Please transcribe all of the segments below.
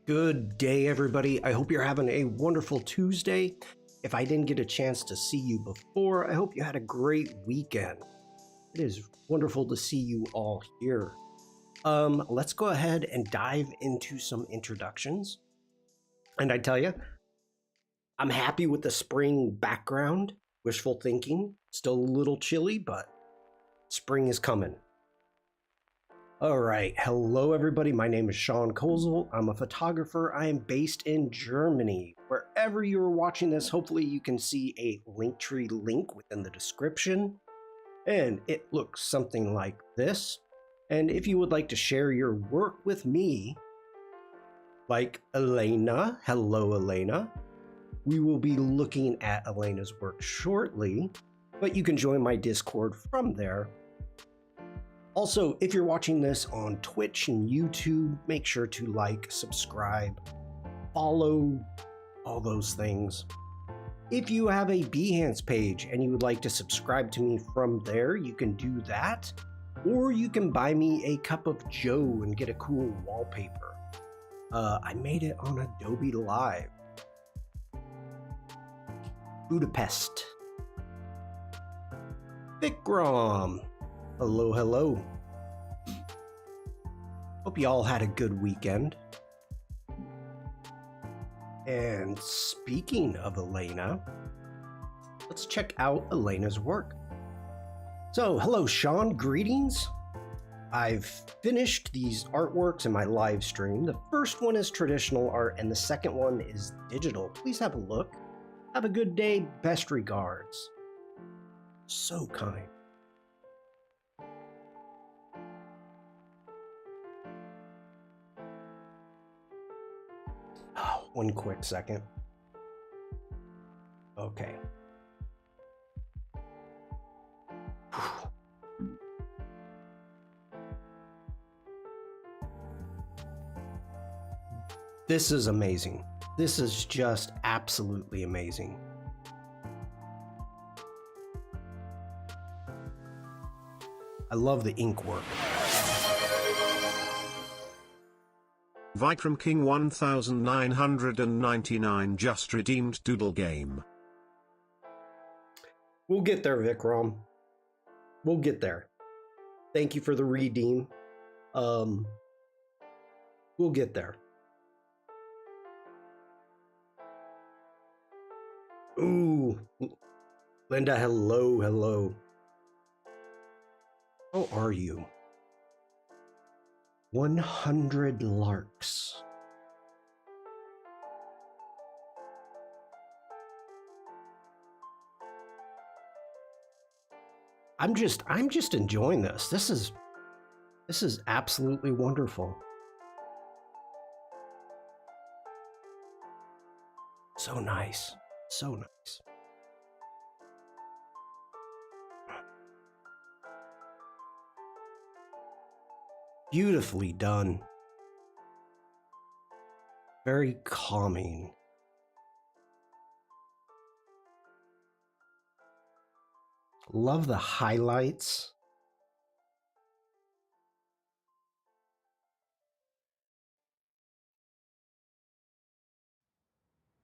Good day, everybody. I hope you're having a wonderful Tuesday. If I didn't get a chance to see you before, I hope you had a great weekend. It is wonderful to see you all here. Let's go ahead and dive into some introductions. And I tell you, I'm happy with the spring background. Wishful thinking, still a little chilly, but spring is coming. All right, hello everybody. My name is Shawn. I'm a photographer. I am based in Germany. Wherever you are watching this, hopefully you can see a Linktree link within the description. And it looks something like this. And if you would like to share your work with me, like Elena, hello Elena, we will be looking at Elena's work shortly, but you can join my Discord from there. Also, if you're watching this on Twitch and YouTube, make sure to like, subscribe, follow, all those things. If you have a Behance page and you would like to subscribe to me from there, you can do that. Or you can buy me a cup of joe and get a cool wallpaper. I made it on Adobe Live. Budapest. Vikram. Hello, hello. Hope you all had a good weekend. And speaking of Elena, let's check out Elena's work. So, hello Shawn, greetings. I've finished these artworks in my live stream. The first one is traditional art and the second one is digital. Please have a look. Have a good day. Best regards. So kind. Oh, one quick second. Okay. This is amazing. This is just absolutely amazing. I love the ink work. Vikram King 1999 just redeemed Doodle Game. We'll get there, Vikram. We'll get there. Thank you for the redeem. We'll get there. Ooh. Linda, hello, hello. How are you? 100 larks. I'm just enjoying this. This is absolutely wonderful. So nice. So nice. Beautifully done. Very calming. Love the highlights.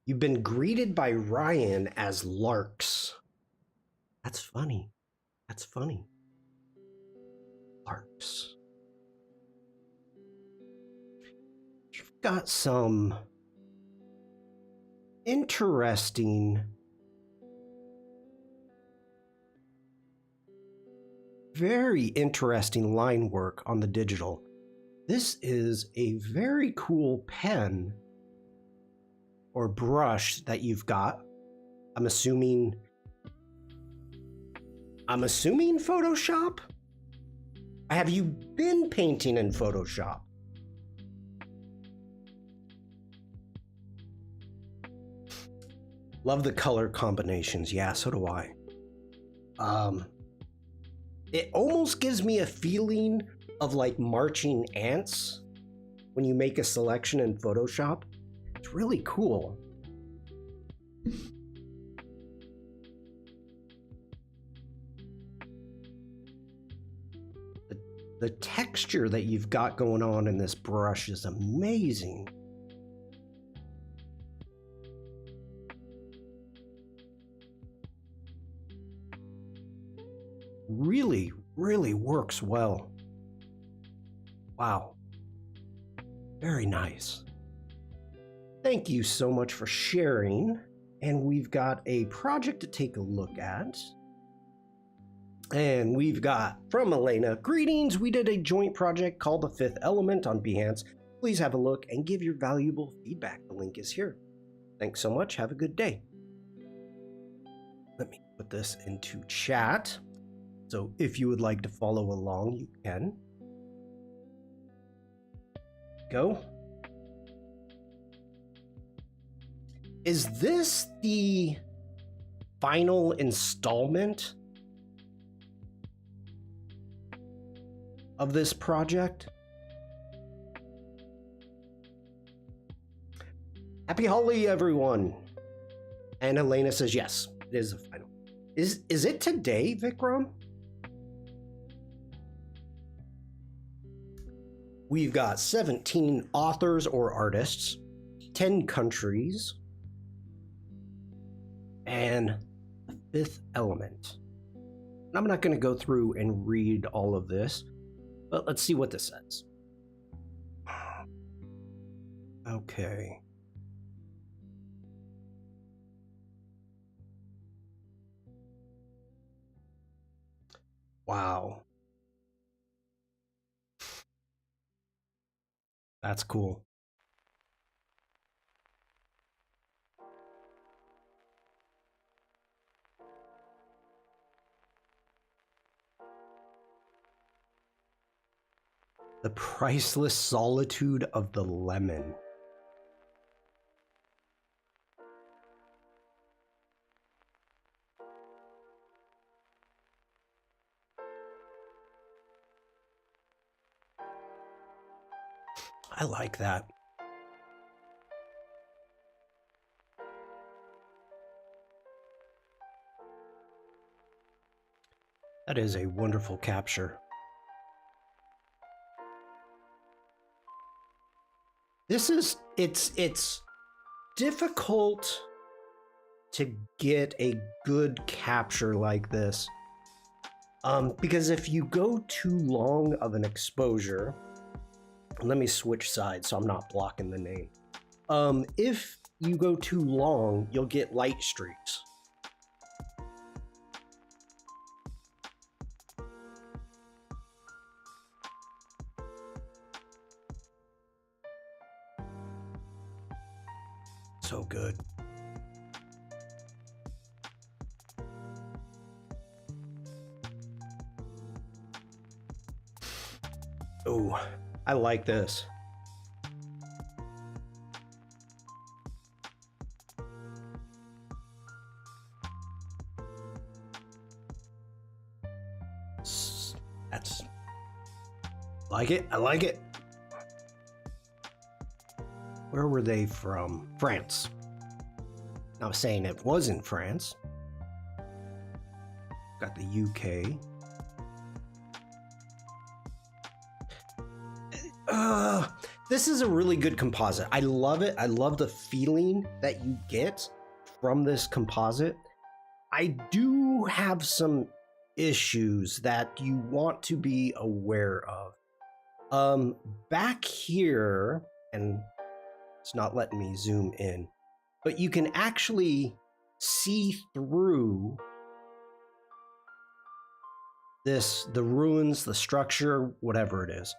You've been greeted by Ryan as larks. That's funny. That's funny. Larks. You've got some interesting, very interesting line work on the digital. This is a very cool pen or brush that you've got. I'm assuming Photoshop? Have you been painting in Photoshop? Love the color combinations. Yeah, so do I. It almost gives me a feeling of like marching ants when you make a selection in Photoshop. It's really cool. The texture that you've got going on in this brush is amazing. really, really works well. Wow. Very nice. Thank you so much for sharing. And we've got a project to take a look at. And we've got from Elena, greetings. We did a joint project called The Fifth Element on Behance. Please have a look and give your valuable feedback. The link is here. Thanks so much. Have a good day. Let me put this into chat. So if you would like to follow along, you can. Go. Is this the final installment of this project? Happy Holi, everyone. And Elena says yes, it is the final. Is it today, Vikram? We've got 17 authors or artists, 10 countries, and the Fifth Element. I'm not going to go through and read all of this, but let's see what this says. Okay. Wow. That's cool. The priceless solitude of the lemon. I like that. That is a wonderful capture. It's difficult to get a good capture like this. Because if you go too long of an exposure, let me switch sides so I'm not blocking the name. If you go too long, you'll get light streaks. So good. Oh, I like this. That's like it. I like it. Where were they from? France. I was saying it wasn't France. Got the UK. This is a really good composite. I love it. I love the feeling that you get from this composite. I do have some issues that you want to be aware of. Back here, and it's not letting me zoom in, but you can actually see through this, the ruins, the structure, whatever it is.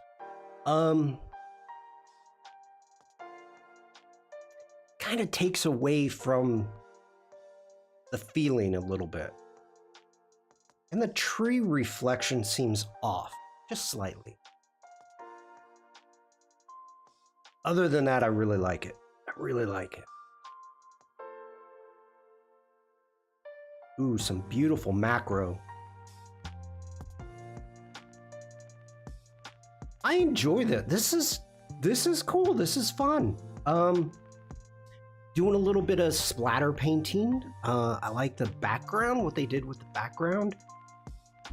Kind of takes away from the feeling a little bit. And the tree reflection seems off, just slightly. Other than that, I really like it. I really like it. Ooh, some beautiful macro. I enjoy that. This is cool. This is fun. Doing a little bit of splatter painting. I like the background, what they did with the background.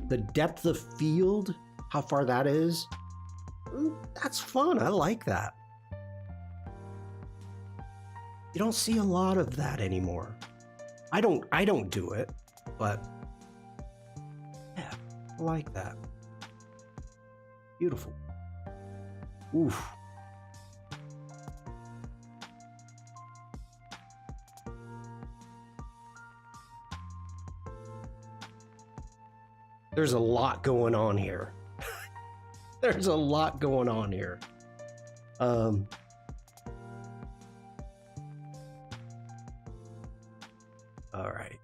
The depth of field, how far that is. That's fun. I like that. You don't see a lot of that anymore. I don't do it, but yeah, I like that. Beautiful. Oof. There's a lot going on here. There's a lot going on here. All right.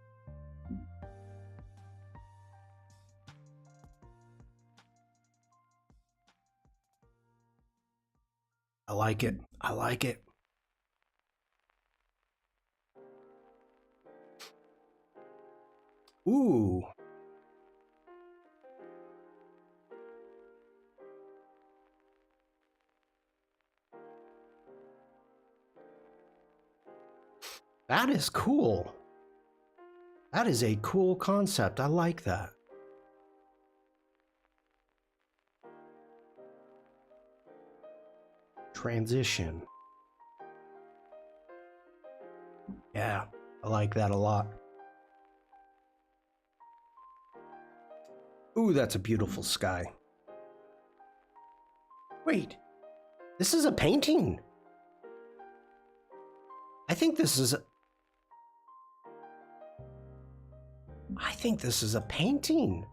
I like it. I like it. Ooh. That is cool. That is a cool concept. I like that. Transition. Yeah, I like that a lot. Ooh, that's a beautiful sky. Wait, this is a painting. I think this is a painting.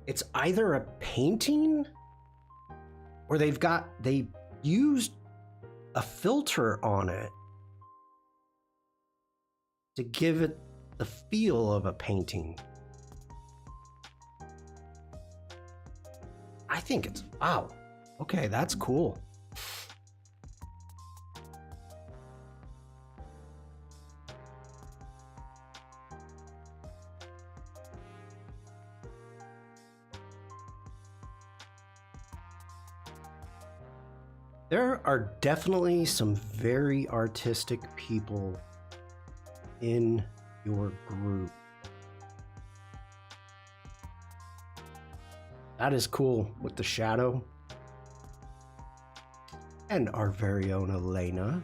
It's either a painting or they used a filter on it to give it the feel of a painting. I think it's, wow. Okay, that's cool. There are definitely some very artistic people in your group. That is cool with the shadow. And our very own Elena.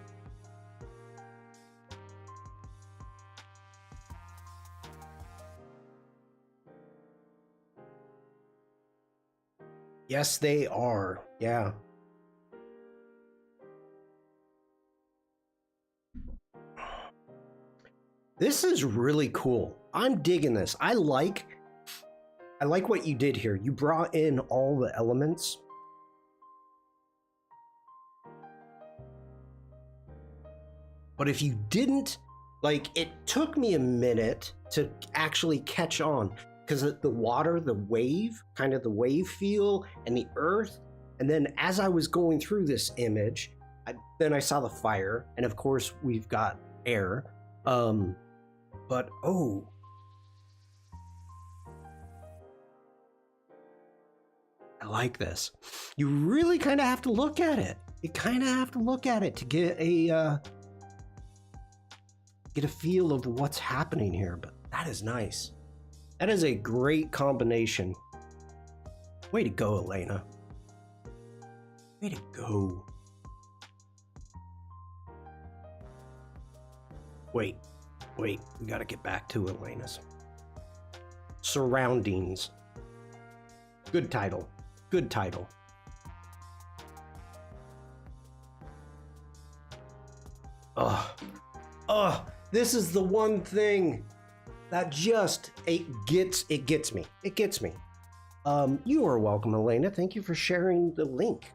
Yes, they are. Yeah. This is really cool. I'm digging this. I like what you did here. You brought in all the elements. But if you didn't, like, it took me a minute to actually catch on because the water, the wave, kind of the wave feel, and the earth. And then as I was going through this image, then I saw the fire, and of course we've got air. But oh, I like this. You really kind of have to look at it. You kind of have to look at it to get a feel of what's happening here. But that is nice. That is a great combination. Way to go, Elena. Way to go. Wait, we gotta get back to Elena's. Surroundings. Good title. Good title. This is the one thing that just, it gets me. It gets me. You are welcome, Elena. Thank you for sharing the link.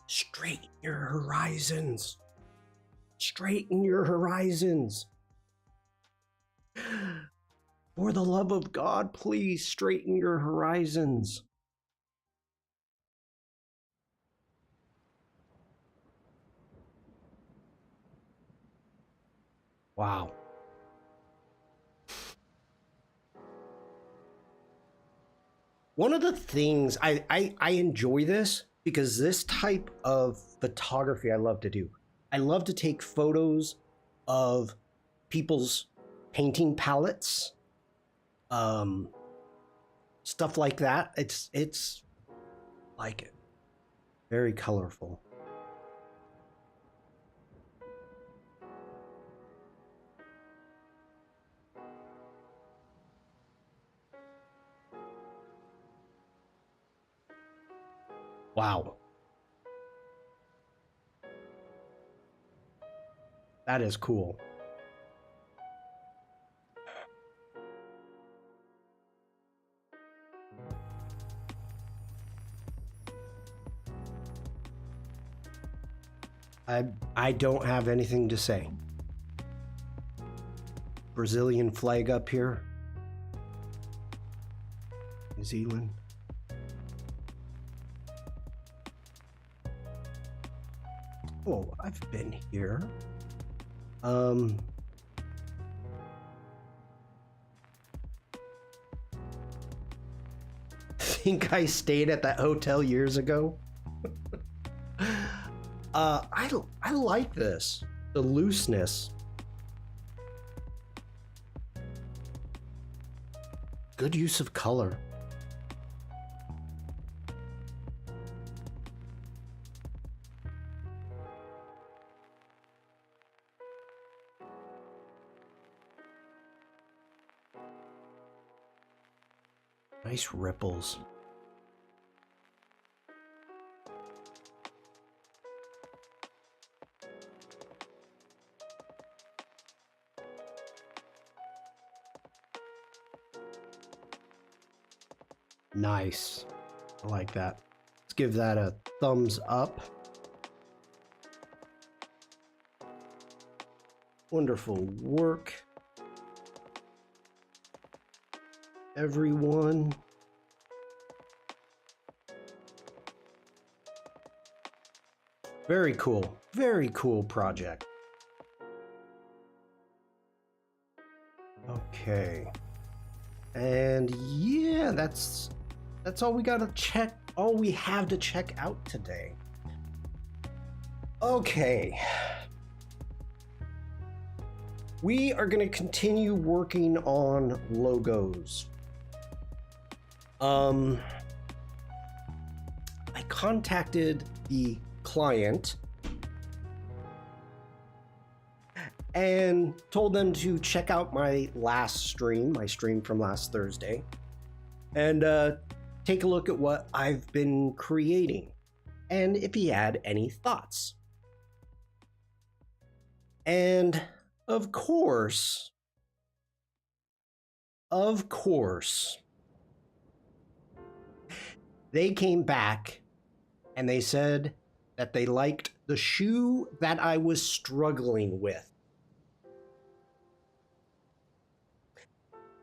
Straighten your horizons. Straighten your horizons. For the love of God, please straighten your horizons. Wow. One of the things I enjoy this because this type of photography I love to do. I love to take photos of people's painting palettes, stuff like that. It's like it. Very colorful. Wow. That is cool. I don't have anything to say. Brazilian flag up here. New Zealand. Oh, I've been here. Think I stayed at that hotel years ago. I like this. The looseness. Good use of color. Nice ripples. Nice. I like that. Let's give that a thumbs up. Wonderful work, everyone. Very cool. Very cool project. Okay. And yeah, that's all we gotta check, all we have to check out today. Okay. We are gonna continue working on logos. I contacted the client and told them to check out my stream from last Thursday, and take a look at what I've been creating, and if he had any thoughts. And of course, they came back and they said that they liked the shoe that I was struggling with.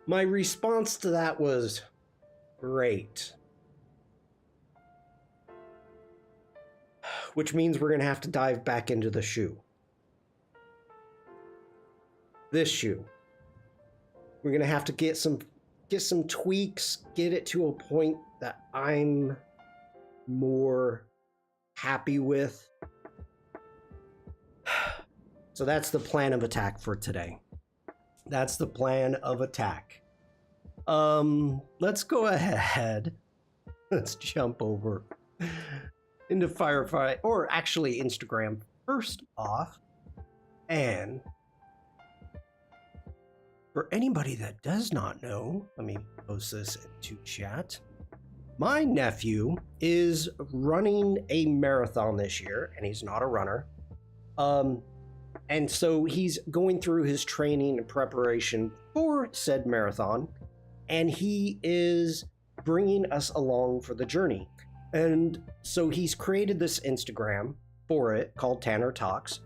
My response to that was, great. Which means we're gonna have to dive back into the shoe. This shoe. We're gonna have to get some tweaks, get it to a point that I'm more happy with. So that's the plan of attack for today. That's the plan of attack. Let's go ahead. Let's jump over into Firefly, or actually Instagram first off. And for anybody that does not know, let me post this into chat. My nephew is running a marathon this year, and he's not a runner. And so he's going through his training and preparation for said marathon, and he is bringing us along for the journey. And so he's created this Instagram for it called Tanner Talks,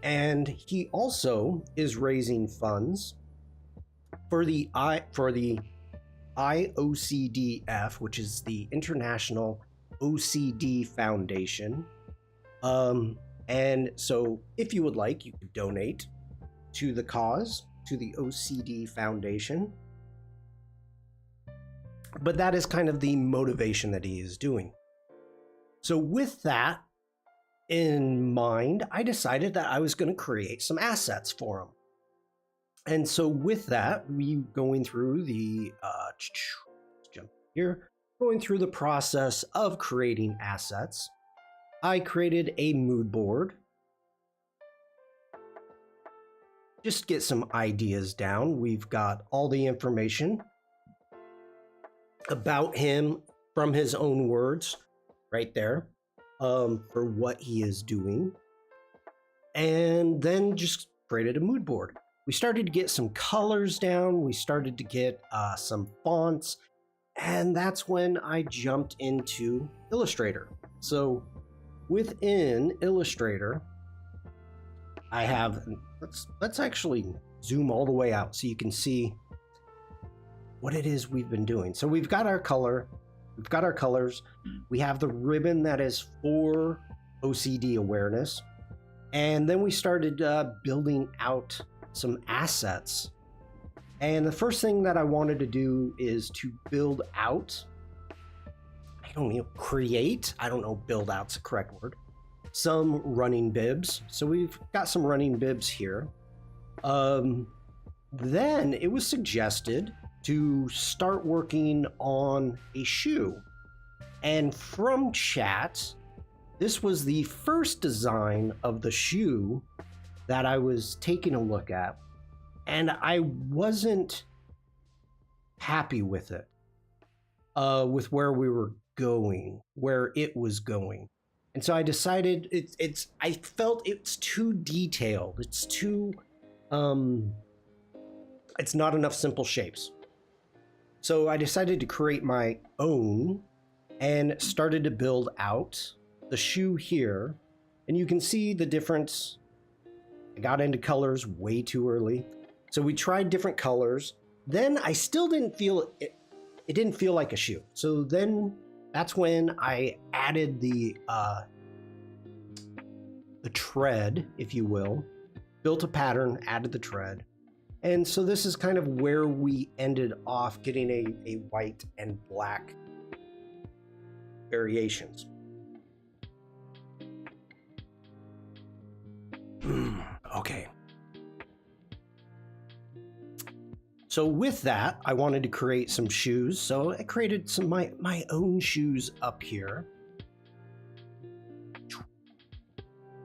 and he also is raising funds for the IOCDF, which is the International OCD Foundation. And so if you would like, you could donate to the cause, to the OCD Foundation. But that is kind of the motivation that he is doing. So with that in mind, I decided that I was going to create some assets for him. And so with that, we going through the, let's jump here, going through the process of creating assets. I created a mood board. Just get some ideas down. We've got all the information about him from his own words. right there for what he is doing. And then just created a mood board. We started to get some colors down. We started to get some fonts. And that's when I jumped into Illustrator. So within Illustrator, I have, let's actually zoom all the way out so you can see what it is we've been doing. So we've got our color, we've got our colors, we have the ribbon that is for OCD awareness, and then we started building out some assets. And the first thing that I wanted to do is to build out, create, I don't know, build out's the correct word, some running bibs. So we've got some running bibs here. Then it was suggested to start working on a shoe. And from chat, this was the first design of the shoe that I was taking a look at, and I wasn't happy with it, with where we were going, where it was going. And so I decided I felt it's too detailed. It's too, it's not enough simple shapes. So I decided to create my own and started to build out the shoe here. And you can see the difference. I got into colors way too early. So we tried different colors. Then I still didn't feel it. It didn't feel like a shoe. So then that's when I added the tread, if you will, built a pattern, added the tread. And so this is kind of where we ended off getting a white and black variations. Okay. So with that, I wanted to create some shoes. So I created some my own shoes up here.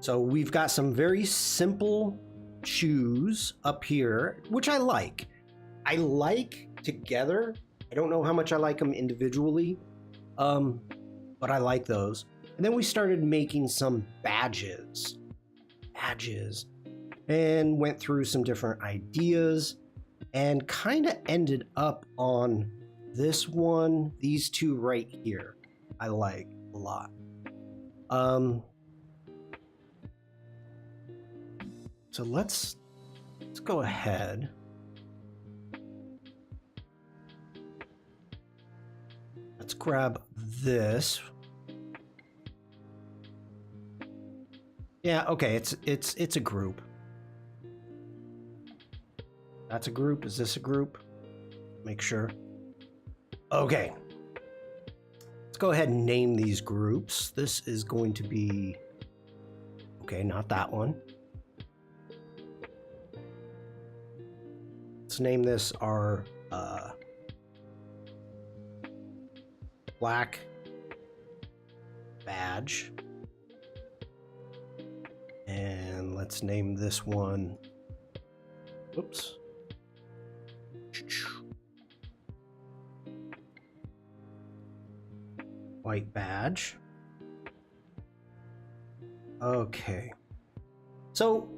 So we've got some very simple shoes up here, which I like. I like together. I don't know how much I like them individually, but I like those. And then we started making some badges, and went through some different ideas and kind of ended up on this one, these two right here. I like a lot. So let's go ahead. Let's grab this. Yeah, okay, it's a group. That's a group. Is this a group? Make sure. Okay. Let's go ahead and name these groups. This is going to be, okay, not that one. Let's name this our black badge. And let's name this one, whoops. White badge. Okay. So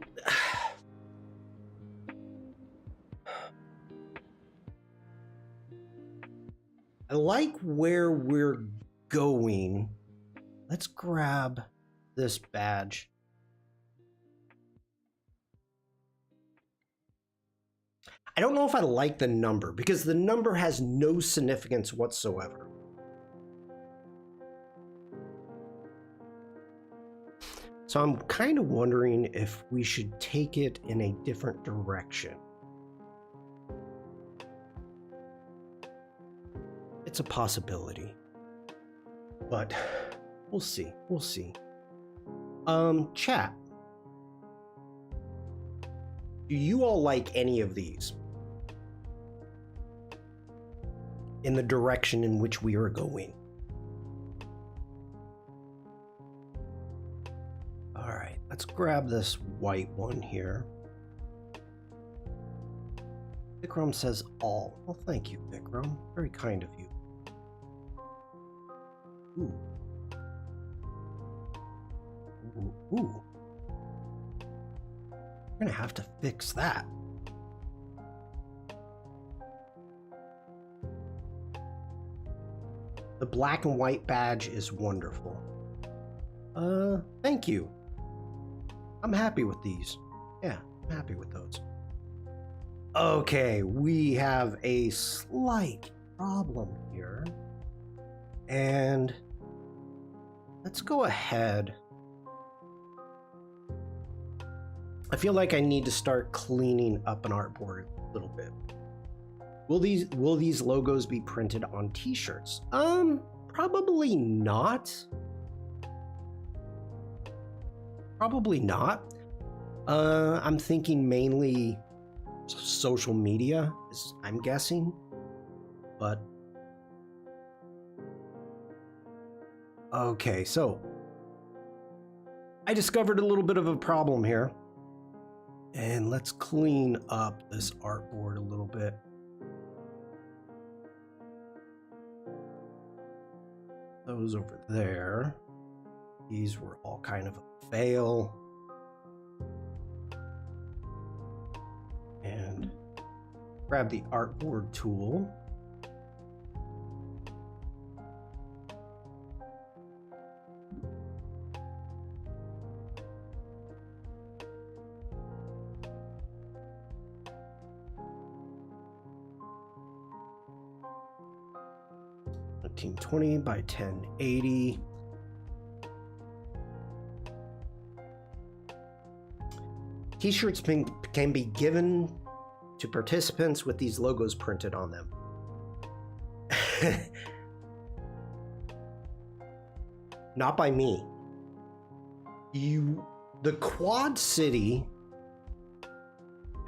I like where we're going. Let's grab this badge. I don't know if I like the number because the number has no significance whatsoever. So I'm kind of wondering if we should take it in a different direction. It's a possibility, but we'll see. We'll see. Chat. Do you all like any of these? In the direction in which we are going. All right, let's grab this white one here. Vikram says all. Well, thank you, Vikram. Very kind of you. Ooh. Ooh. We're gonna have to fix that. The black and white badge is wonderful. Thank you. I'm happy with these. Yeah, I'm happy with those. Okay, we have a slight problem here. And let's go ahead. I feel like I need to start cleaning up an artboard a little bit. Will these logos be printed on t-shirts? Probably not. Probably not. I'm thinking mainly social media, I'm guessing. But okay, so I discovered a little bit of a problem here. And let's clean up this artboard a little bit. Those over there. These were all kind of a fail. And grab the artboard tool. $1920 by 1080. T-shirts can be given to participants with these logos printed on them. Not by me. The Quad City,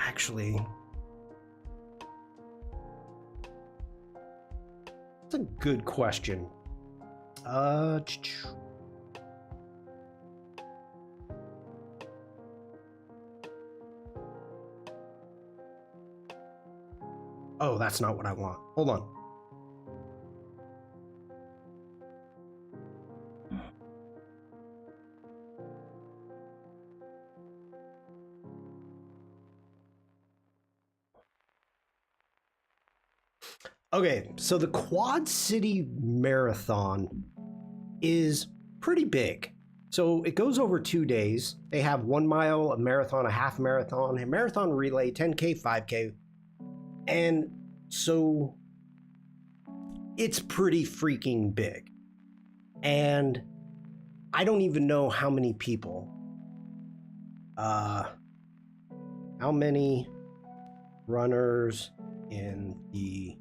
actually, that's a good question. Oh, that's not what I want. Hold on. Okay, so the Quad City Marathon is pretty big. So it goes over 2 days. They have 1 mile, a marathon, a half marathon, a marathon relay, 10K, 5K. And so it's pretty freaking big. And I don't even know how many people. How many runners in the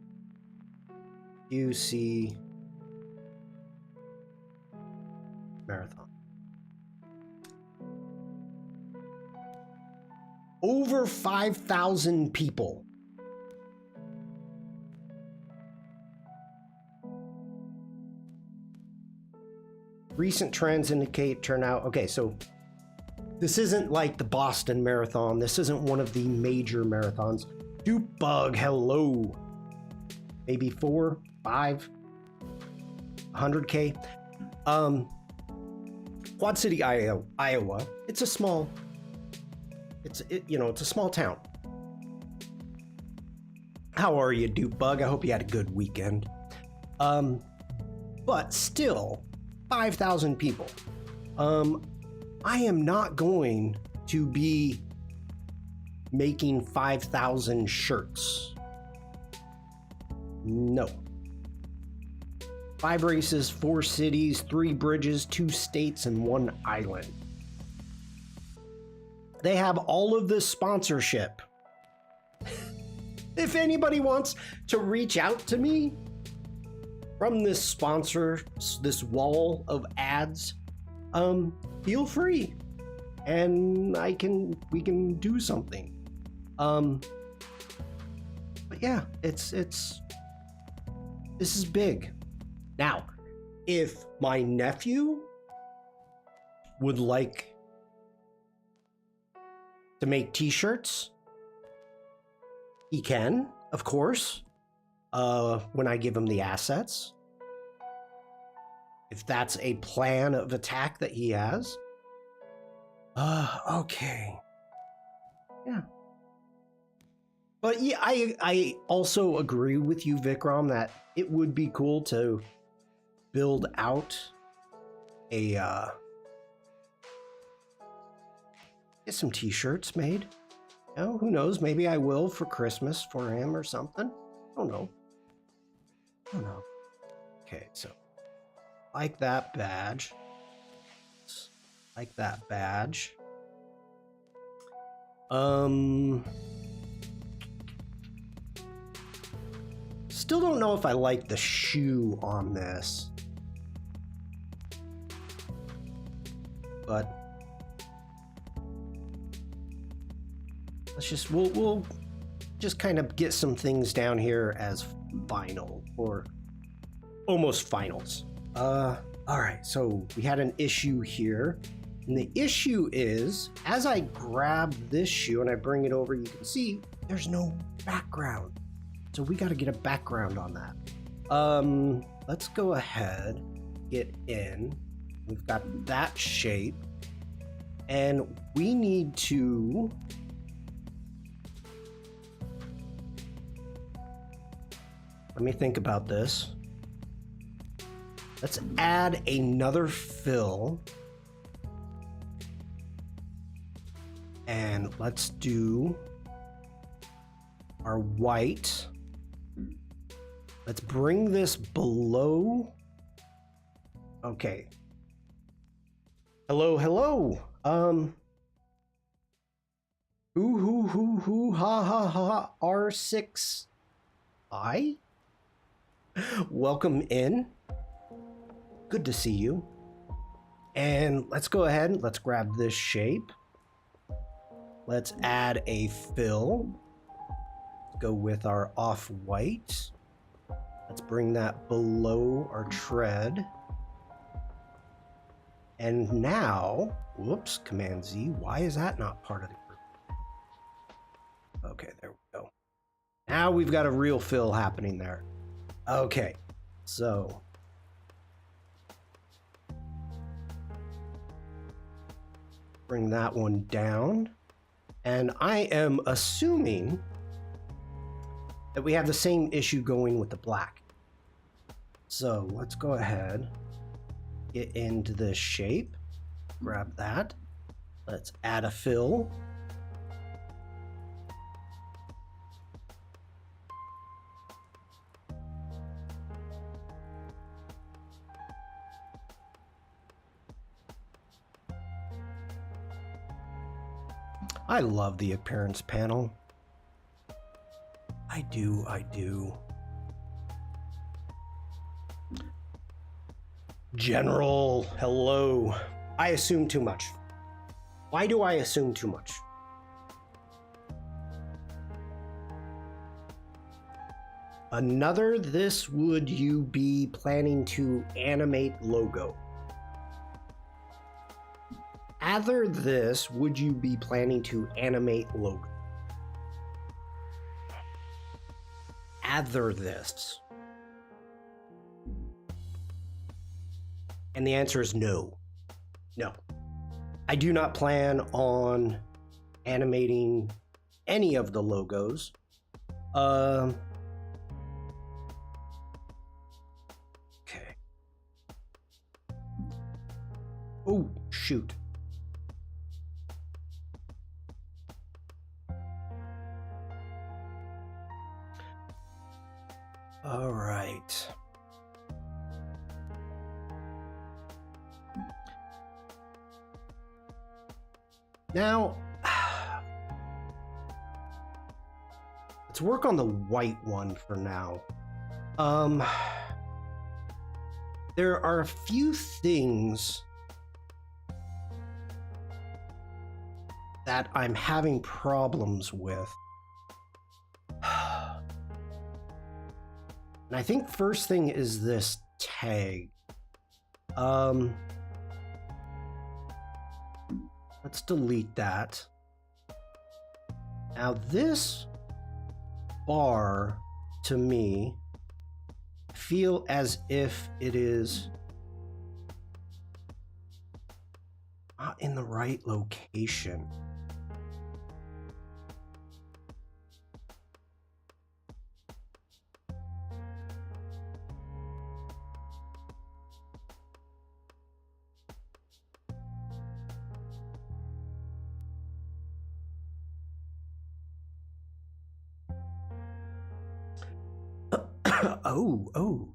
UC Marathon? Over 5,000 people. Recent trends indicate turnout. Okay, so this isn't like the Boston Marathon. This isn't one of the major marathons. Dupe Bug, hello. Maybe 4, 5, 100K. Quad City, Iowa. It's a small town. How are you, Dupe Bug? I hope you had a good weekend. But still, 5,000 people. I am not going to be making 5,000 shirts. No. 5 races, 4 cities, 3 bridges, 2 states, and 1 island. They have all of this sponsorship. If anybody wants to reach out to me from this sponsor, this wall of ads, feel free, and we can do something. But yeah, this is big. Now, if my nephew would like to make t-shirts, he can, of course, when I give him the assets. If that's a plan of attack that he has. Okay. Yeah. But yeah, I also agree with you, Vikram, that it would be cool to build out a get some t-shirts made. You know, who knows? Maybe I will for Christmas for him or something. I don't know. Okay, so like that badge. Like that badge. Still don't know if I like the shoe on this. But we'll just kind of get some things down here as final or almost finals. All right, so we had an issue here. And the issue is, as I grab this shoe and I bring it over, you can see there's no background. So we got to get a background on that. Let's go ahead, get in. We've got that shape. And we need to... Let me think about this. Let's add another fill. And let's do our white. Let's bring this below. Okay. Hello. Ha, R6I? Welcome in. Good to see you. And let's go ahead and let's grab this shape. Let's add a fill. Go with our off-white. Let's bring that below our tread. And now, whoops, Command Z. Why is that not part of the group? Okay, there we go. Now we've got a real fill happening there. Okay, so bring that one down. And I am assuming that we have the same issue going with the black. So let's go ahead, get into this shape, grab that. Let's add a fill. I love the appearance panel. I do. General, hello. I assume too much. Why do I assume too much? Another this would you be planning to animate logo? Other this would you be planning to animate logo? Other this. And the answer is no. No. I do not plan on animating any of the logos. Okay. Oh, shoot. All right. Now, let's work on the white one for now. There are a few things that I'm having problems with. And I think first thing is this tag. Let's delete that. Now this bar, to me, feel as if it is... Not in the right location. Oh.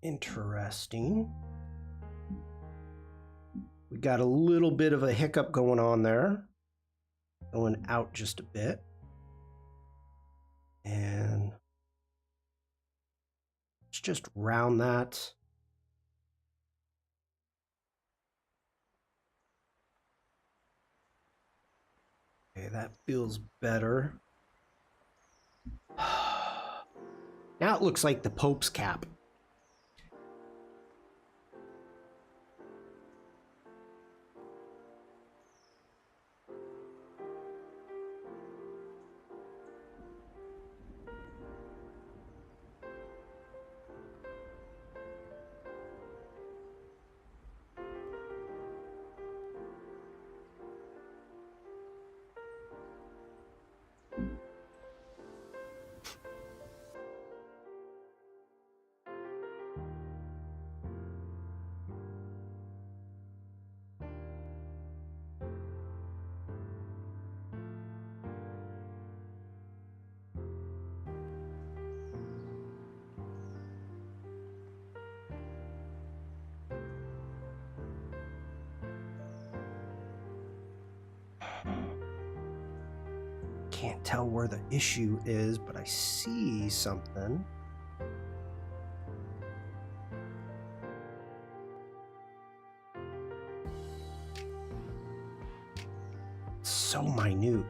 Interesting. We got a little bit of a hiccup going on there. Going out just a bit. And let's just round that. Okay, that feels better. Now it looks like the Pope's cap. Can't tell where the issue is, but I see something. It's so minute.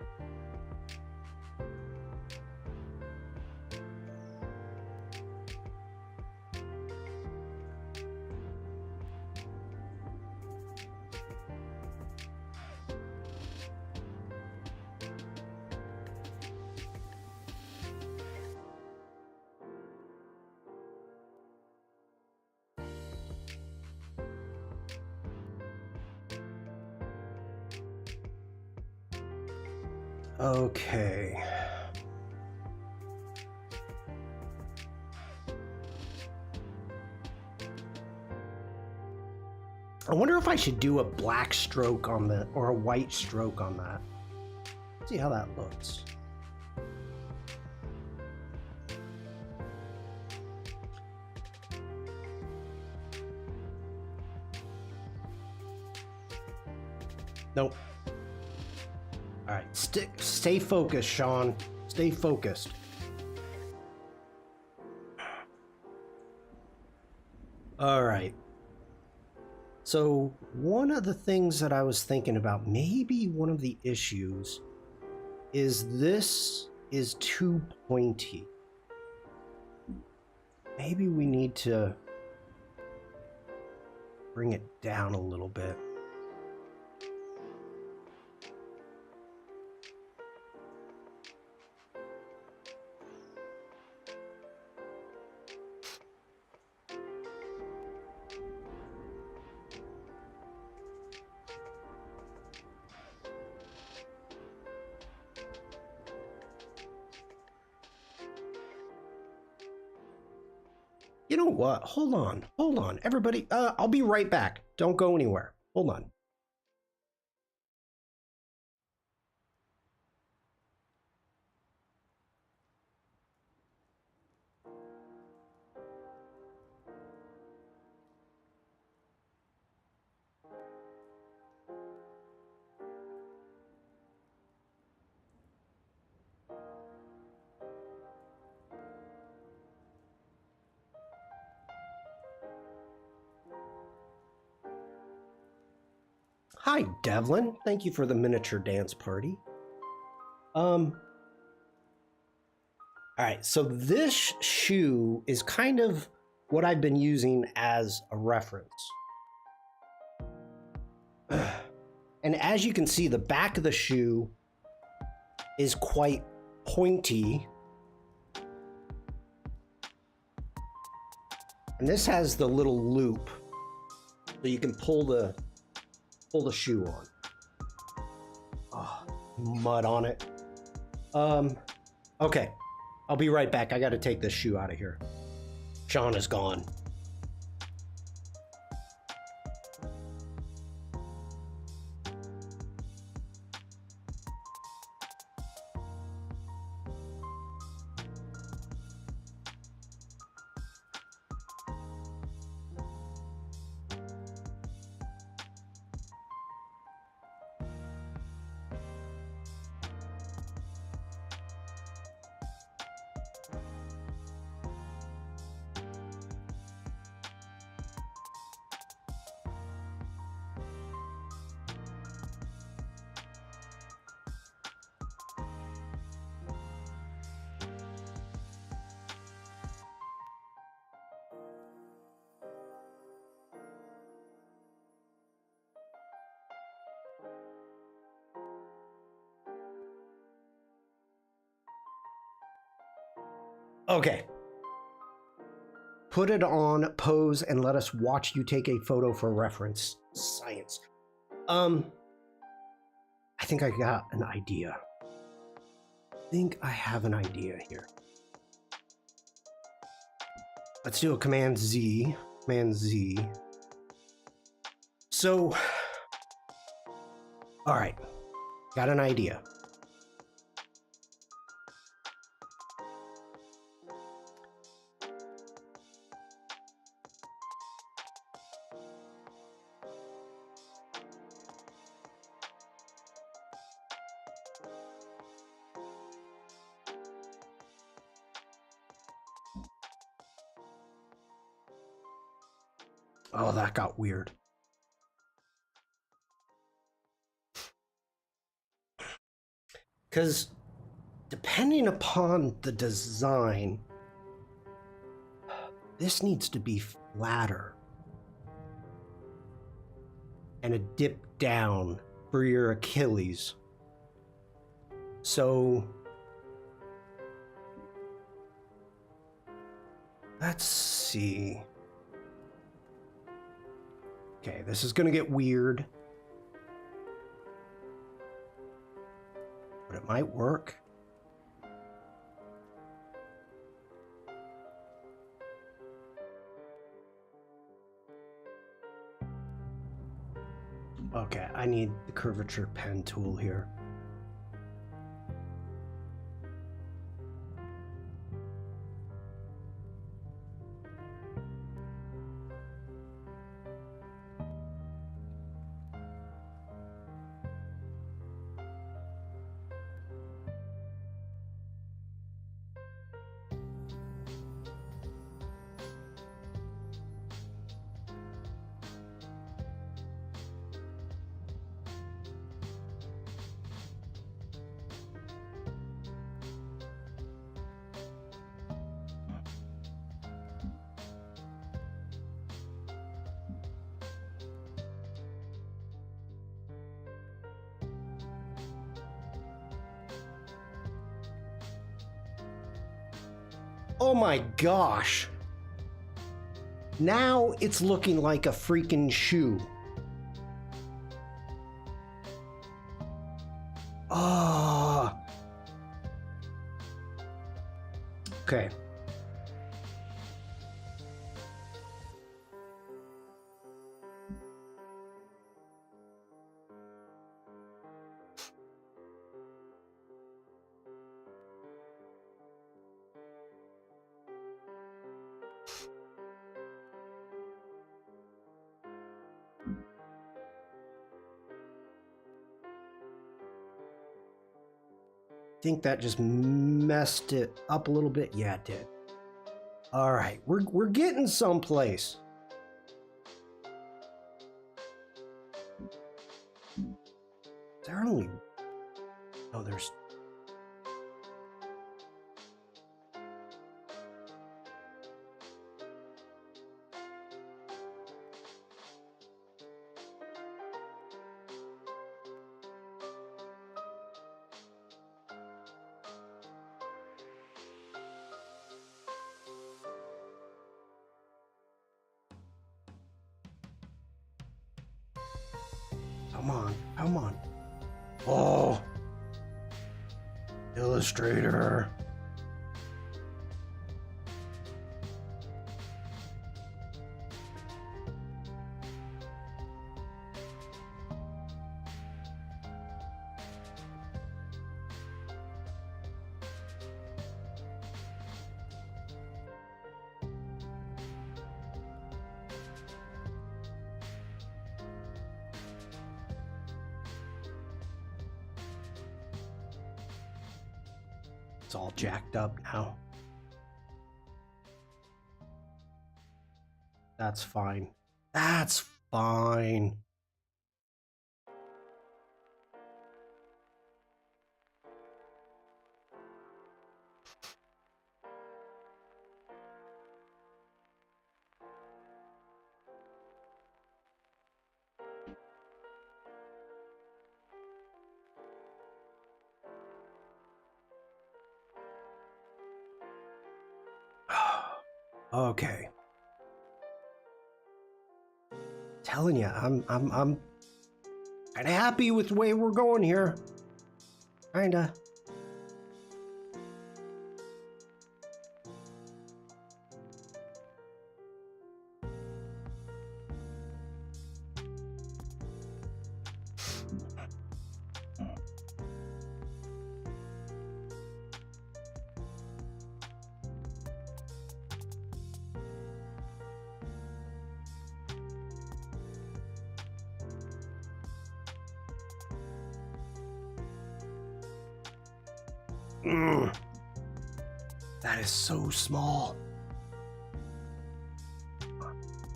Okay. I wonder if I should do a black stroke on the, or a white stroke on that. See how that looks. Nope. All right, stay focused, Shawn. Stay focused. All right. So one of the things that I was thinking about, maybe one of the issues, is this is too pointy. Maybe we need to bring it down a little bit. You know what? Hold on. Everybody, I'll be right back. Don't go anywhere. Hold on. Hi, Devlin. Thank you for the miniature dance party. All right, so this shoe is kind of what I've been using as a reference. And as you can see, the back of the shoe is quite pointy. And this has the little loop, so you can pull the pull the shoe on. Oh, mud on it. Okay. I'll be right back. I got to take this shoe out of here. Shawn is gone. Okay. Put it on, pose, and let us watch you take a photo for reference. Science. I think I got an idea. I think I have an idea here. Let's do a Command Z. Command Z. So, all right. Got an idea. Oh, that got weird. Because depending upon the design, this needs to be flatter and a dip down for your Achilles. So let's see. Okay, this is going to get weird, but it might work. Okay, I need the curvature pen tool here. Oh my gosh. Now it's looking like a freaking shoe. Ah. Okay. Think that just messed it up a little bit. Yeah, it did. All right, we're getting someplace. There are only oh, there's Come on, come on. Oh, Illustrator. It's all jacked up now. That's fine. That's fine. Okay. Telling you, I'm kind of happy with the way we're going here. Kinda. That is so small.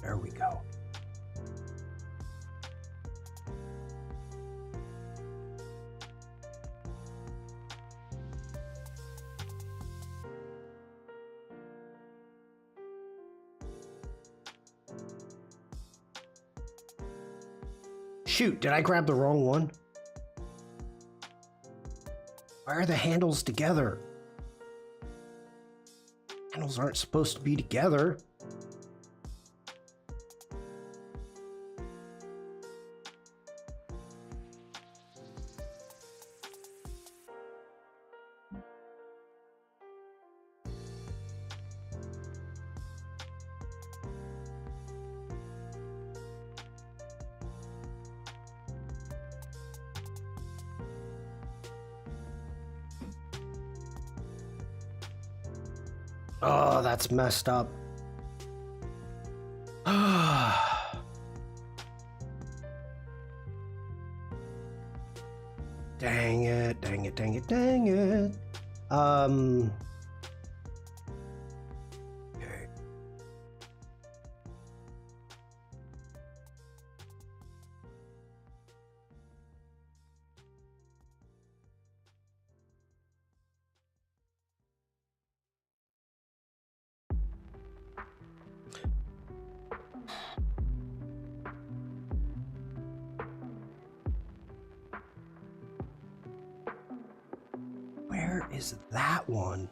There we go. Shoot, did I grab the wrong one? Why are the handles together? Handles aren't supposed to be together. Oh, that's messed up. Dang it, dang it, dang it, dang it. Okay. Where is that one?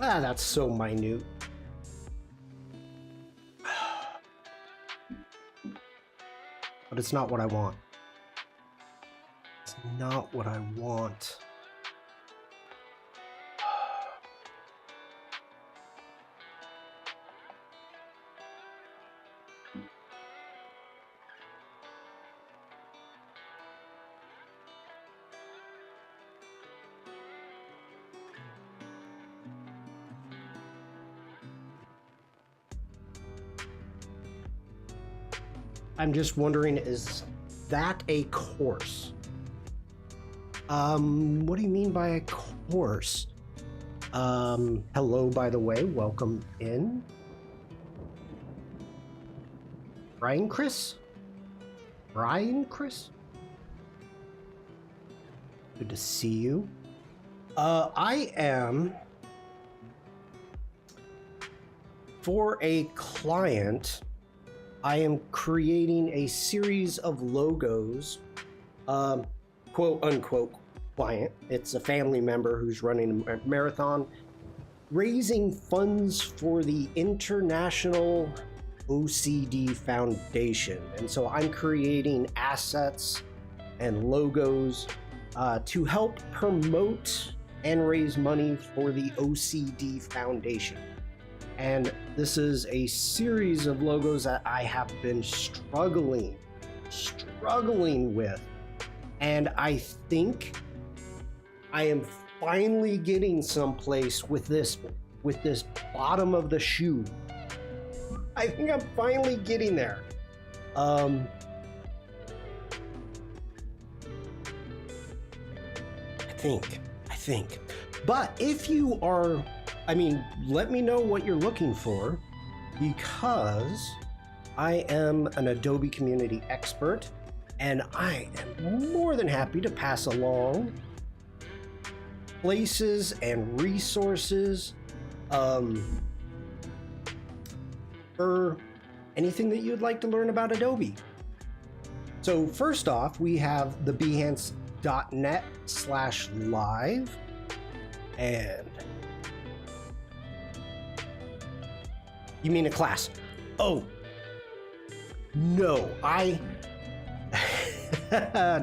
Ah, that's so minute. But it's not what I want. It's not what I want. I'm just wondering, is that a course? What do you mean by a course? Hello, by the way, welcome in. Brian Chris? Brian, Chris? Good to see you. I am for a client. I am creating a series of logos, quote unquote client. It's a family member who's running a marathon, raising funds for the International OCD Foundation. And so I'm creating assets and logos to help promote and raise money for the OCD Foundation. And this is a series of logos that I have been struggling with. And I think I am finally getting someplace with this bottom of the shoe. I think I'm finally getting there. I think. But if you are, let me know what you're looking for, because I am an Adobe community expert and I am more than happy to pass along places and resources for anything that you'd like to learn about Adobe. So first off, we have the behance.net/live, and you mean a class? Oh, no,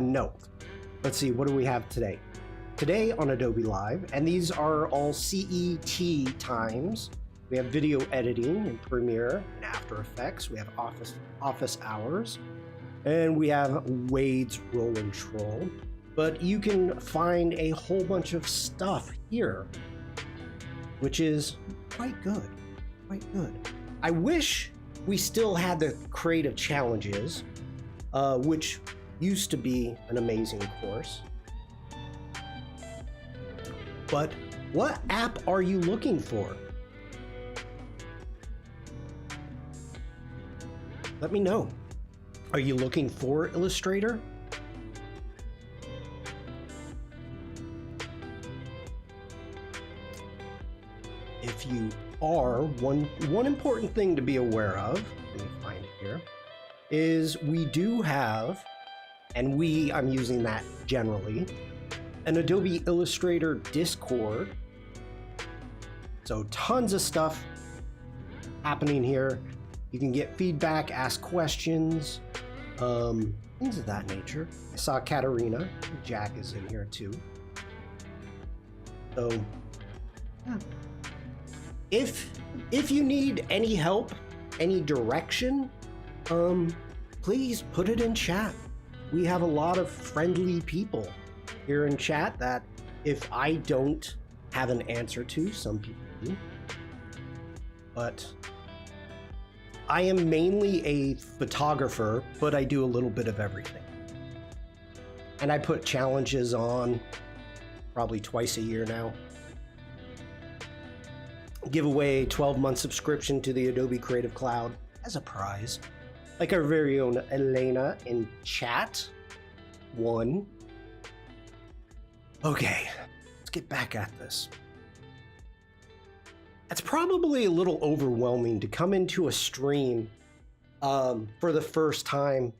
no. Let's see, what do we have today? Today on Adobe Live, and these are all CET times. We have video editing in Premiere and After Effects. We have office hours, and we have Wade's Roll and Troll. But you can find a whole bunch of stuff here, which is quite good. I wish we still had the creative challenges, which used to be an amazing course. But what app are you looking for? Let me know. Are you looking for Illustrator? If you are, one important thing to be aware of, let me find it here, is we do have, and I'm using that generally, an Adobe Illustrator Discord. So tons of stuff happening here. You can get feedback, ask questions, things of that nature. I saw Katarina, Jack is in here too. So, yeah. If you need any help, any direction, please put it in chat. We have a lot of friendly people here in chat that if I don't have an answer to, some people do. But I am mainly a photographer, but I do a little bit of everything. And I put challenges on probably twice a year now. Give away a 12-month subscription to the Adobe Creative Cloud as a prize. Like our very own Elena in chat won. Okay, let's get back at this. It's probably a little overwhelming to come into a stream for the first time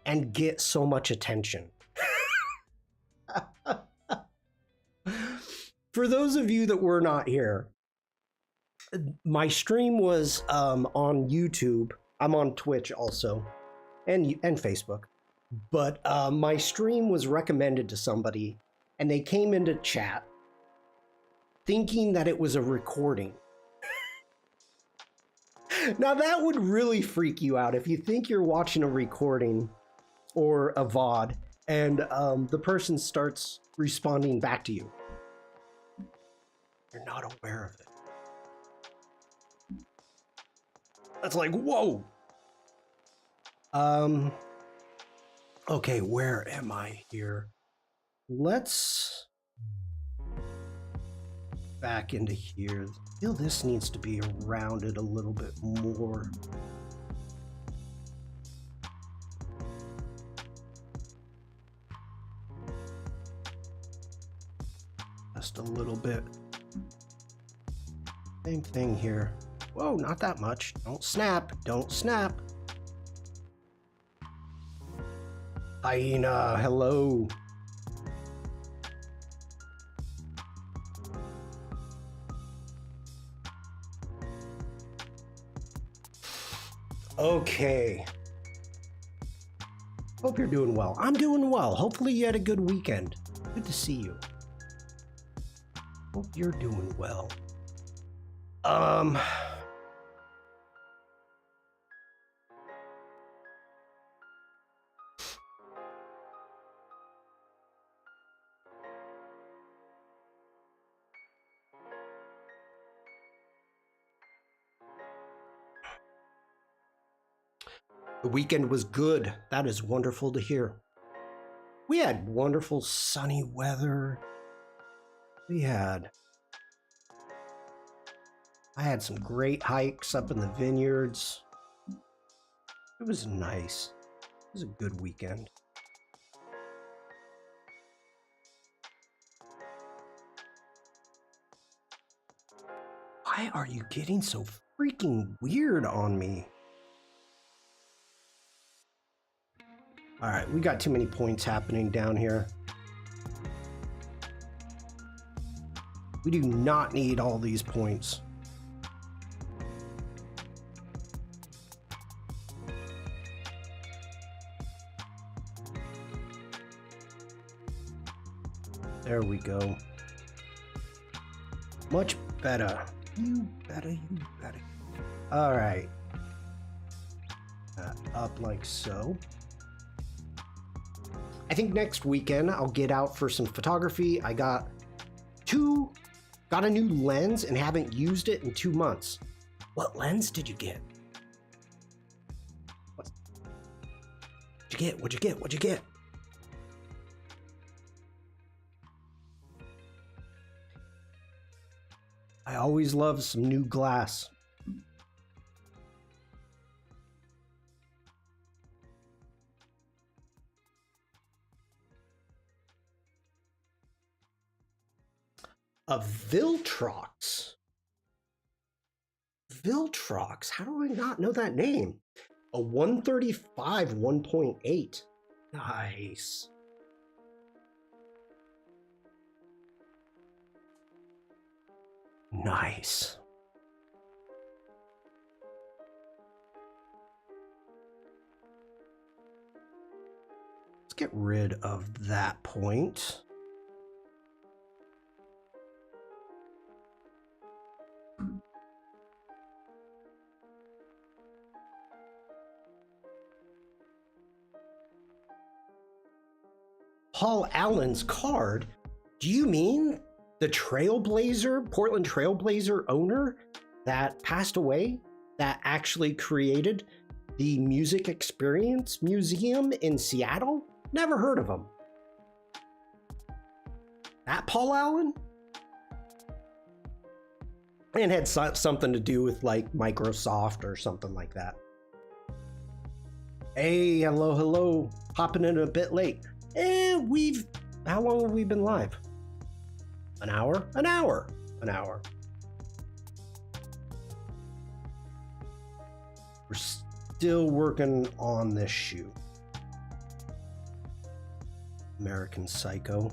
and get so much attention. For those of you that were not here, my stream was on YouTube. I'm on Twitch also, and Facebook. But my stream was recommended to somebody, and they came into chat thinking that it was a recording. Now that would really freak you out if you think you're watching a recording or a VOD and the person starts responding back to you. You're not aware of it. That's like, whoa. Okay, where am I here? Let's back into here. I feel this needs to be rounded a little bit more. Just a little bit. Same thing here. Whoa, not that much. Don't snap. Don't snap. Hyena, hello. Okay. Hope you're doing well. I'm doing well. Hopefully you had a good weekend. Good to see you. Hope you're doing well. The weekend was good. That is wonderful to hear. We had wonderful sunny weather. I had some great hikes up in the vineyards. It was nice. It was a good weekend. Why are you getting so freaking weird on me? All right, we got too many points happening down here. We do not need all these points. There we go. Much better. You better. All right. Up like so. I think next weekend I'll get out for some photography. I got a new lens and haven't used it in 2 months. What lens did you get? What'd you get? I always love some new glass. A Viltrox. Viltrox. How do I not know that name? A 135 1.8. Nice. Nice. Let's get rid of that point. Paul Allen's card? Do you mean the Trailblazer, Portland Trailblazer owner that passed away, that actually created the Music Experience Museum in Seattle? Never heard of him. That Paul Allen? And had something to do with like Microsoft or something like that. Hey, hello. Popping in a bit late. How long have we been live? An hour? An hour. We're still working on this shoe. American Psycho.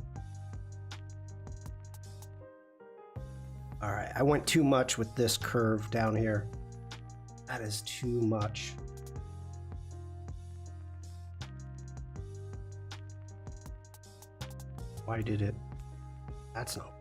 All right, I went too much with this curve down here. That is too much. Why did it? That's not.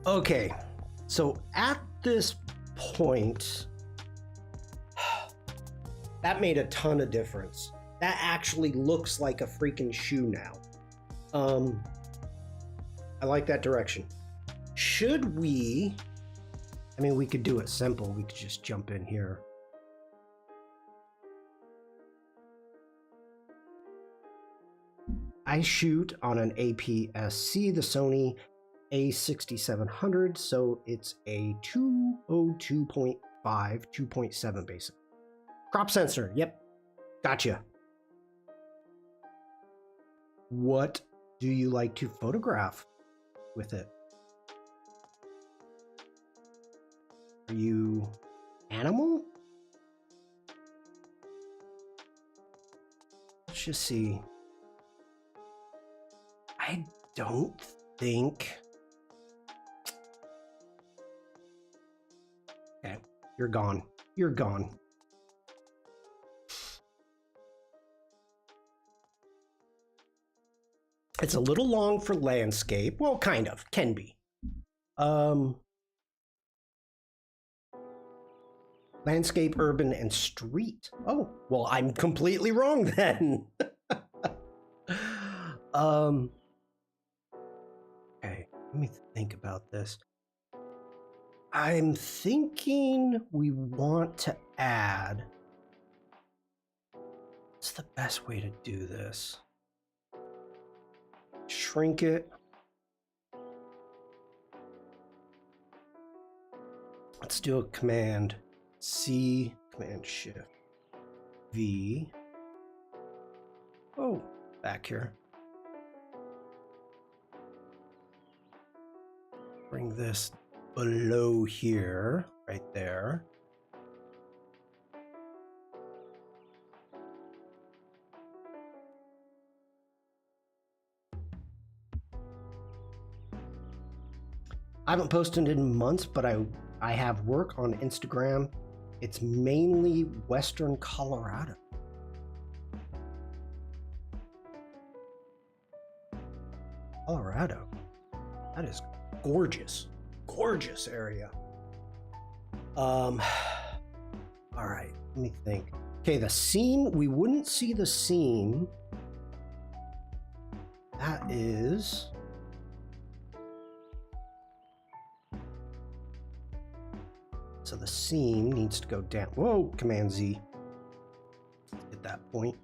Okay, so at this point, that made a ton of difference. That actually looks like a freaking shoe now. I like that direction. Should we, I mean, we could do it simple. We could just jump in here. I shoot on an APS-C, the Sony A6700, so it's a 202.5, 2.7 basic. Crop sensor, yep, gotcha. What do you like to photograph with it? Are you animal? Let's just see. I don't think... Okay, you're gone. You're gone. It's a little long for landscape. Well, kind of. Can be. Landscape, urban, and street. Oh, well, I'm completely wrong then. Okay, let me think about this. I'm thinking we want to add... What's the best way to do this? Shrink it. Let's do a Command C, Command Shift V. Oh, back here. Bring this below here, right there. I haven't posted in months, but I have work on Instagram. It's mainly Western Colorado. Colorado. That is gorgeous. Gorgeous area. All right, let me think. Okay, the scene, we wouldn't see the scene. That is... So the seam needs to go down. Whoa, Command Z. At that point.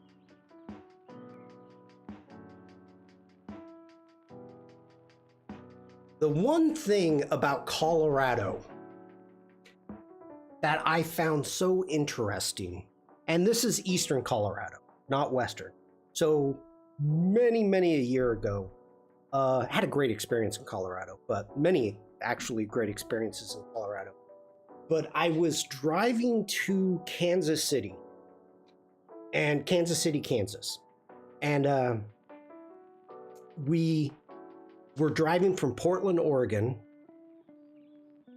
The one thing about Colorado that I found so interesting, and this is Eastern Colorado, not Western. So many a year ago, had a great experience in Colorado, but many actually great experiences in Colorado. But I was driving to Kansas City, Kansas. And we were driving from Portland, Oregon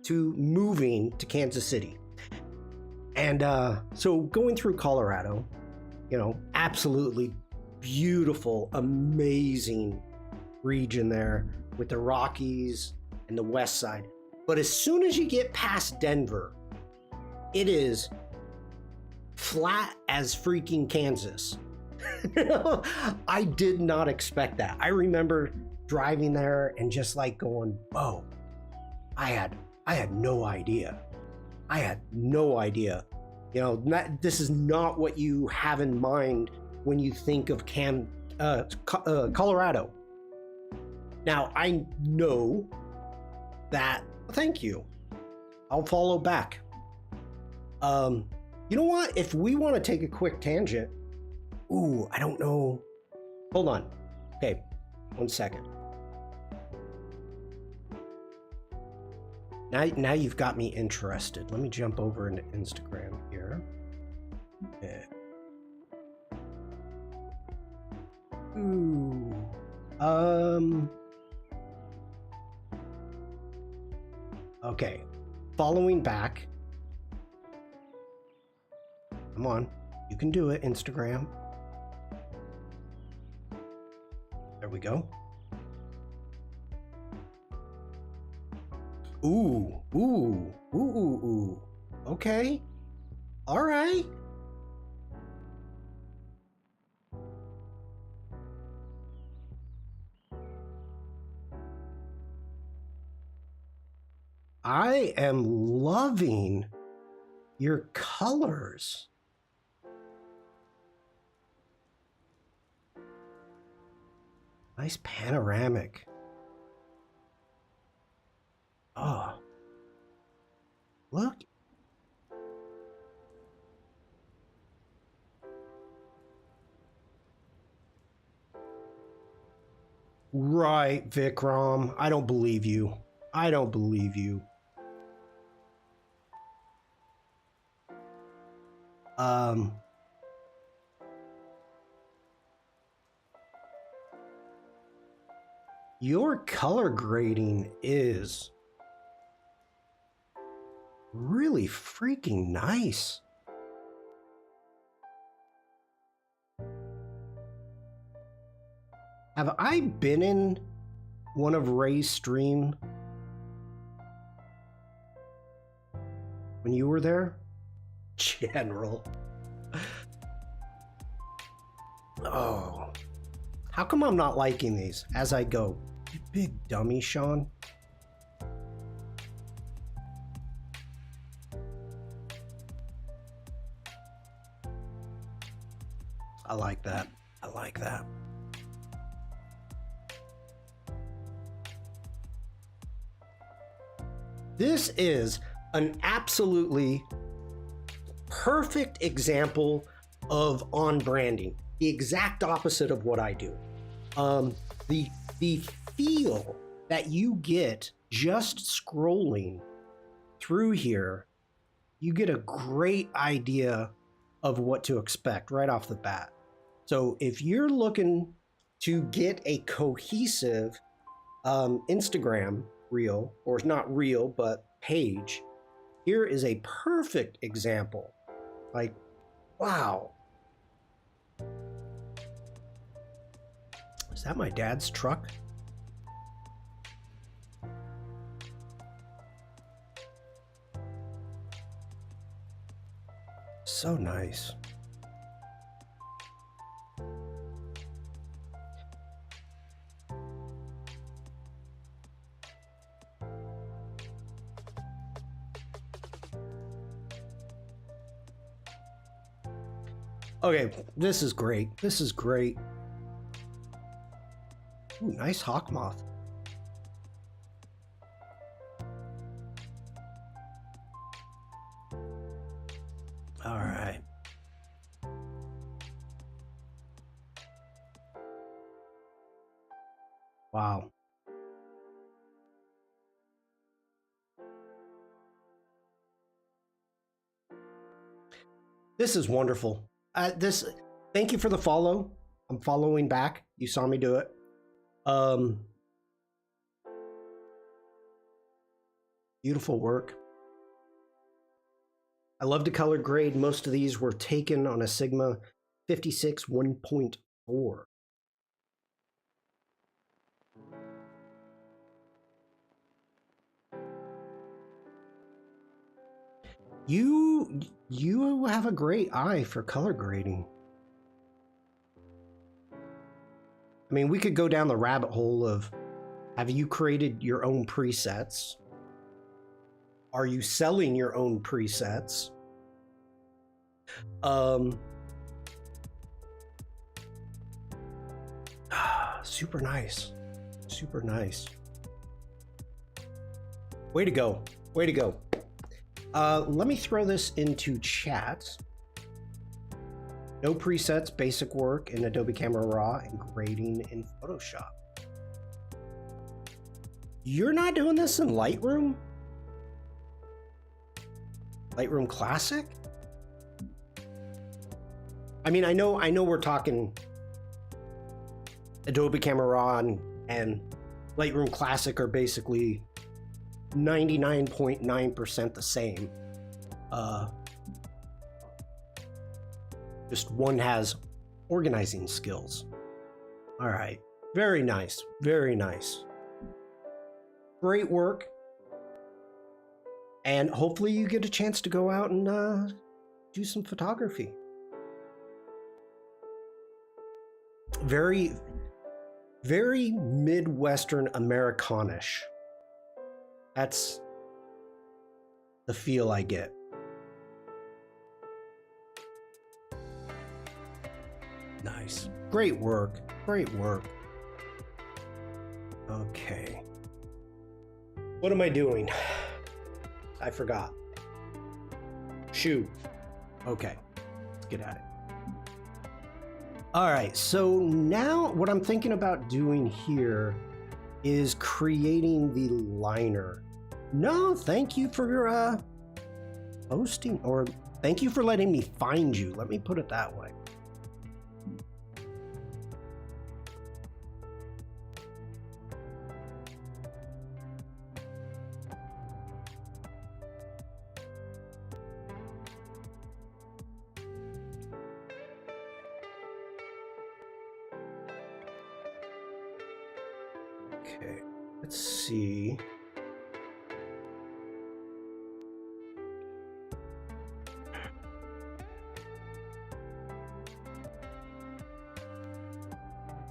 to moving to Kansas City. And so going through Colorado, you know, absolutely beautiful, amazing region there with the Rockies and the west side. But as soon as you get past Denver, it is flat as freaking Kansas. I did not expect that. I remember driving there and just like going, whoa, I had no idea. I had no idea. You know, this is not what you have in mind when you think of Colorado. Now, I know that, thank you. I'll follow back. You know what? If we want to take a quick tangent, ooh, I don't know. Hold on. Okay, 1 second. Now you've got me interested. Let me jump over into Instagram here. Yeah. Ooh. Okay. Following back. Come on. You can do it, Instagram. There we go. Ooh, ooh, ooh, ooh, ooh. Okay. All right. I am loving your colors. Nice panoramic. Oh, look. Right, Vikram. I don't believe you. I don't believe you. Your color grading is really freaking nice. Have I been in one of Ray's stream when you were there? General. Oh. How come I'm not liking these as I go? You big dummy, Shawn. I like that. I like that. This is an absolutely perfect example of on branding. The exact opposite of what I do. The feel that you get just scrolling through here, you get a great idea of what to expect right off the bat. So if you're looking to get a cohesive Instagram reel, or not reel, but page, here is a perfect example. Like, wow. Is that my dad's truck? So nice. Okay, this is great. This is great. Ooh, nice hawk moth. All right. Wow. This is wonderful. Thank you for the follow. I'm following back. You saw me do it. Beautiful work. I love to color grade. Most of these were taken on a Sigma 56 1.4. You have a great eye for color grading. I mean, we could go down the rabbit hole of, have you created your own presets? Are you selling your own presets? Super nice. Super nice. Way to go. Way to go. Let me throw this into chat. No presets, basic work in Adobe Camera Raw and grading in Photoshop. You're not doing this in Lightroom? Lightroom Classic? I mean, I know we're talking Adobe Camera Raw and Lightroom Classic are basically 99.9% the same. Just one has organizing skills. All right. Very nice. Very nice. Great work. And hopefully you get a chance to go out and do some photography. Very, very Midwestern Americanish. That's the feel I get. Nice. Great work. Great work. Okay. What am I doing? I forgot. Shoot. Okay, let's get at it. All right, so now what I'm thinking about doing here is creating the liner. No, thank you for posting, or thank you for letting me find you. Let me put it that way. Okay, let's see.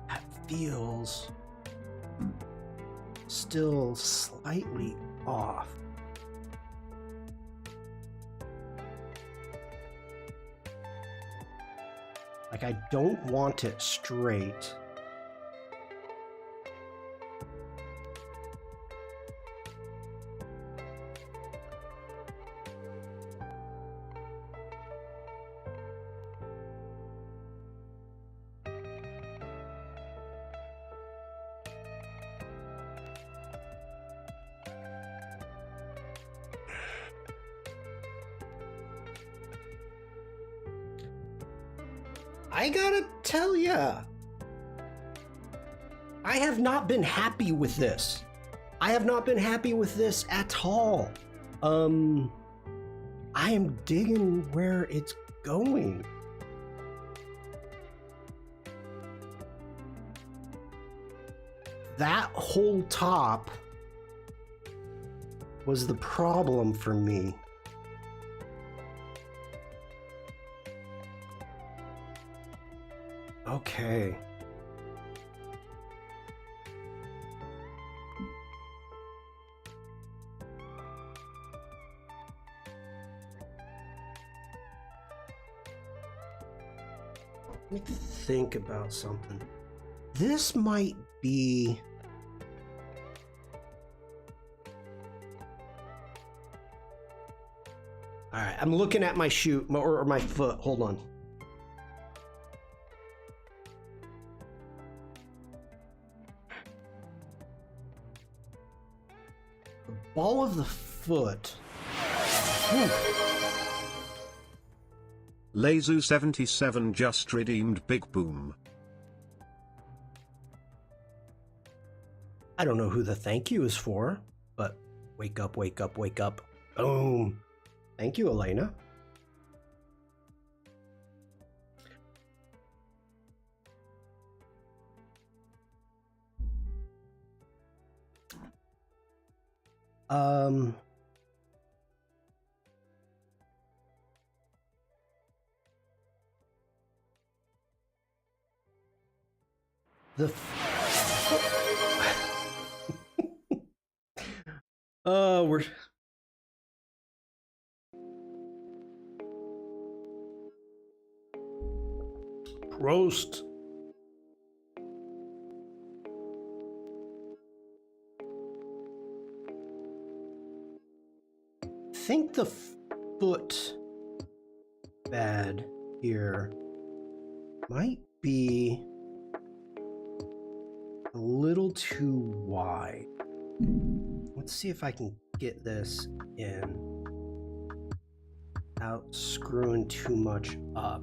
That feels still slightly off. Like, I don't want it straight. I gotta tell ya, I have not been happy with this. I have not been happy with this at all. I am digging where it's going. That whole top was the problem for me. Okay. Let me think about something. This might be... All right, I'm looking at my shoe, or my foot. Hold on. The ball of the foot. Lazu77 just redeemed Big Boom. I don't know who the thank you is for, but wake up, wake up, wake up. Boom. Thank you, Elena. The we're roast. I think the foot bad here might be a little too wide. Let's see if I can get this in without screwing too much up.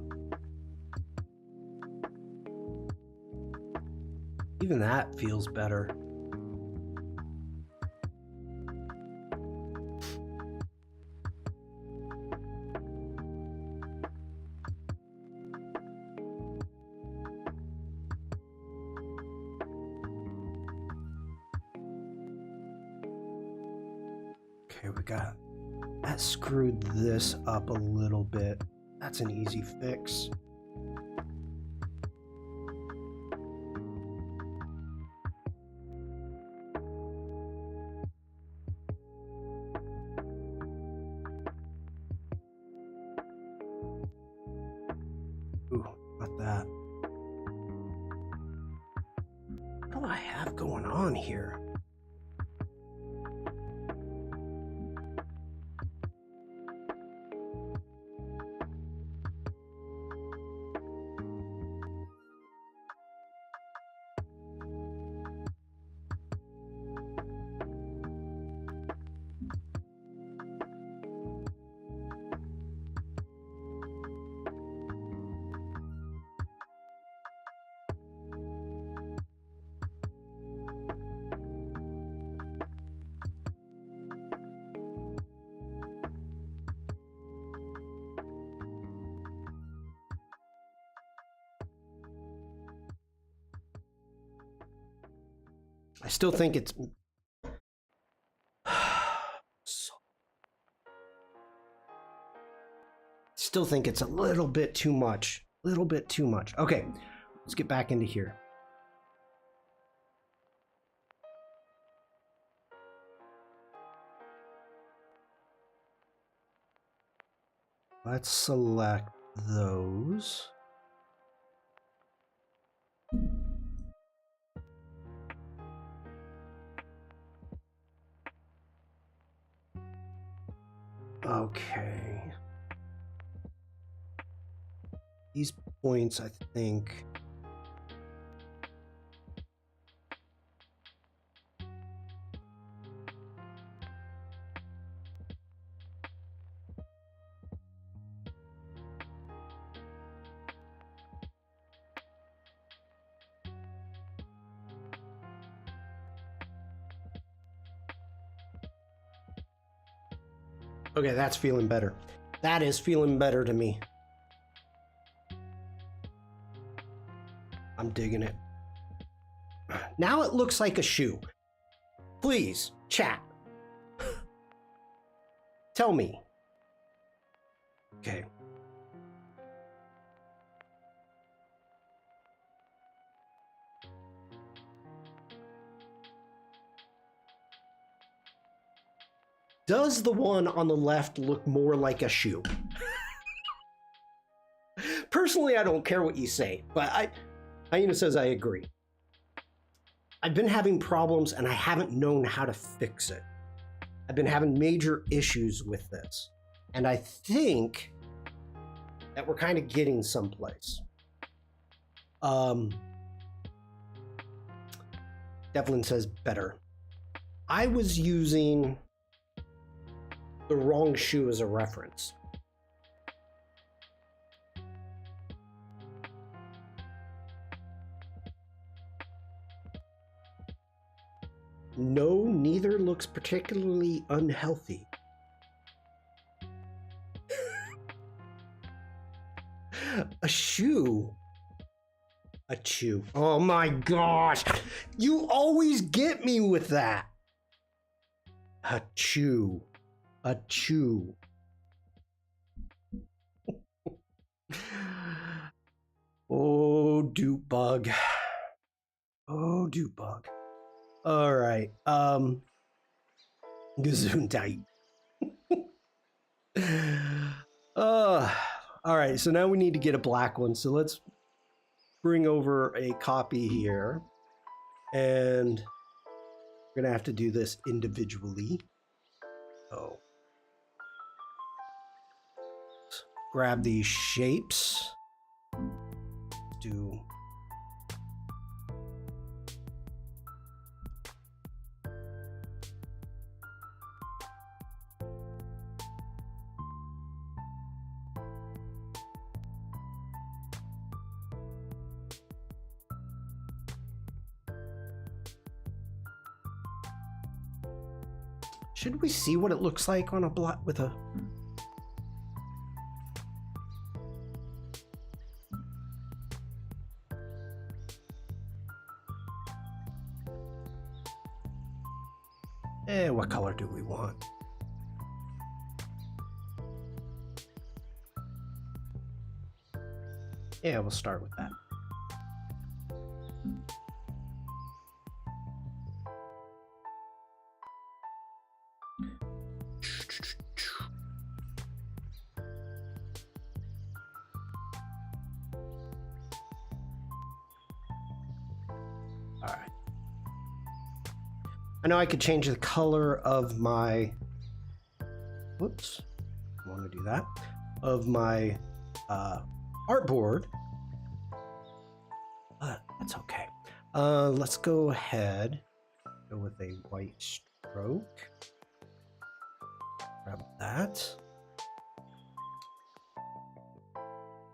Even that feels better. Okay, we got that. Screwed this up a little bit. That's an easy fix. Ooh, not that. What do I have going on here? I still think it's still think it's a little bit too much. Little bit too much. Okay, let's get back into here. Let's select those. Okay. These points, I think. Okay, that's feeling better. That is feeling better to me. I'm digging it. Now it looks like a shoe. Please, chat. Tell me. Okay. Does the one on the left look more like a shoe? Personally, I don't care what you say, but Hyena says I agree. I've been having problems and I haven't known how to fix it. I've been having major issues with this. And I think that we're kind of getting someplace. Devlin says better. I was using the wrong shoe as a reference. No, neither looks particularly unhealthy. A shoe. A chew. Oh my gosh. You always get me with that. A chew. A chew. Oh, dupe bug. Oh, dupe bug. All right. Gesundheit. All right. So now we need to get a black one. So let's bring over a copy here, and we're gonna have to do this individually. Oh. Let's grab these shapes. Do. Should we see what it looks like on a block with a... what color do we want? Yeah, we'll start with that. All right. I know I could change the color of my, whoops, I want to do that, of my artboard, but that's okay. Let's go ahead, go with a white stroke, grab that,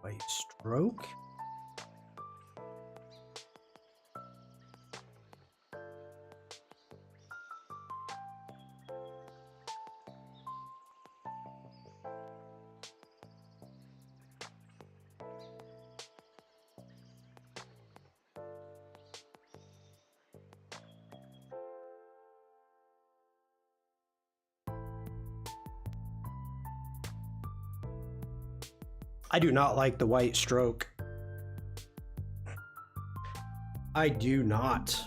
white stroke. I do not like the white stroke. I do not.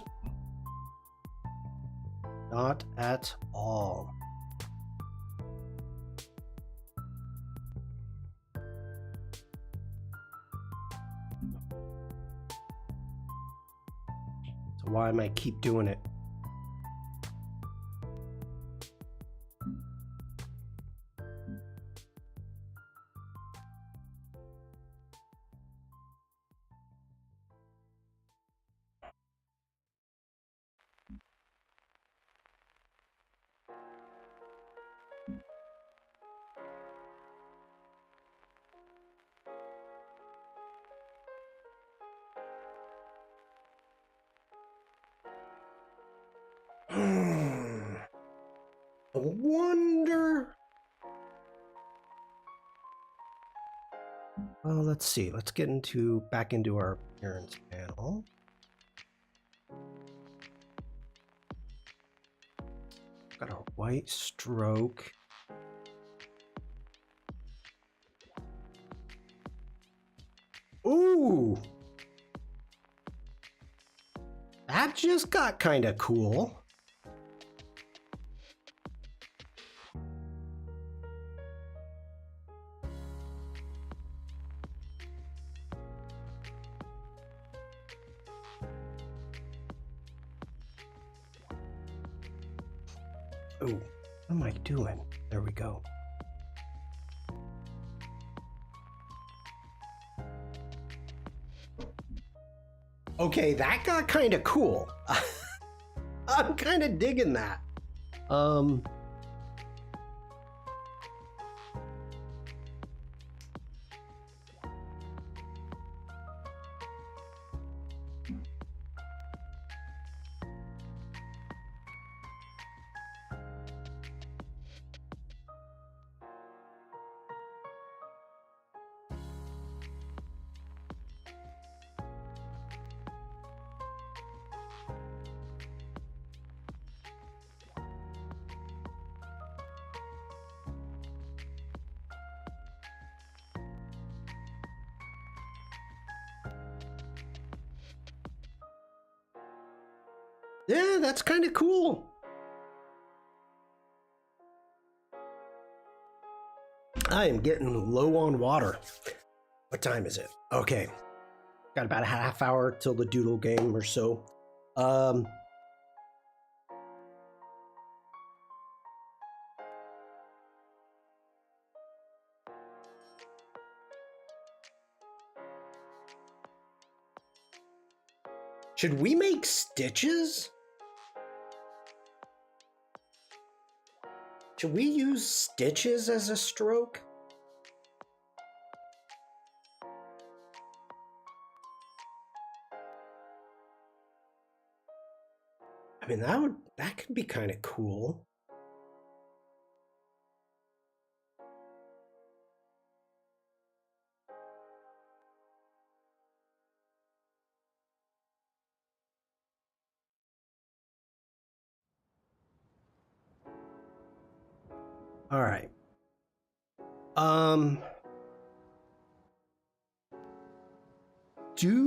Not at all. So why am I keep doing it? I wonder. Well, let's see. Let's get back into our appearance panel. Got our white stroke. Ooh! That just got kind of cool. Oh, what am I doing? There we go. Okay, that got kind of cool. I'm kind of digging that. Yeah, that's kind of cool. I am getting low on water. What time is it? Okay. Got about a half hour till the doodle game or so. Should we make stitches? Should we use stitches as a stroke? I mean, that could be kind of cool. All right. Do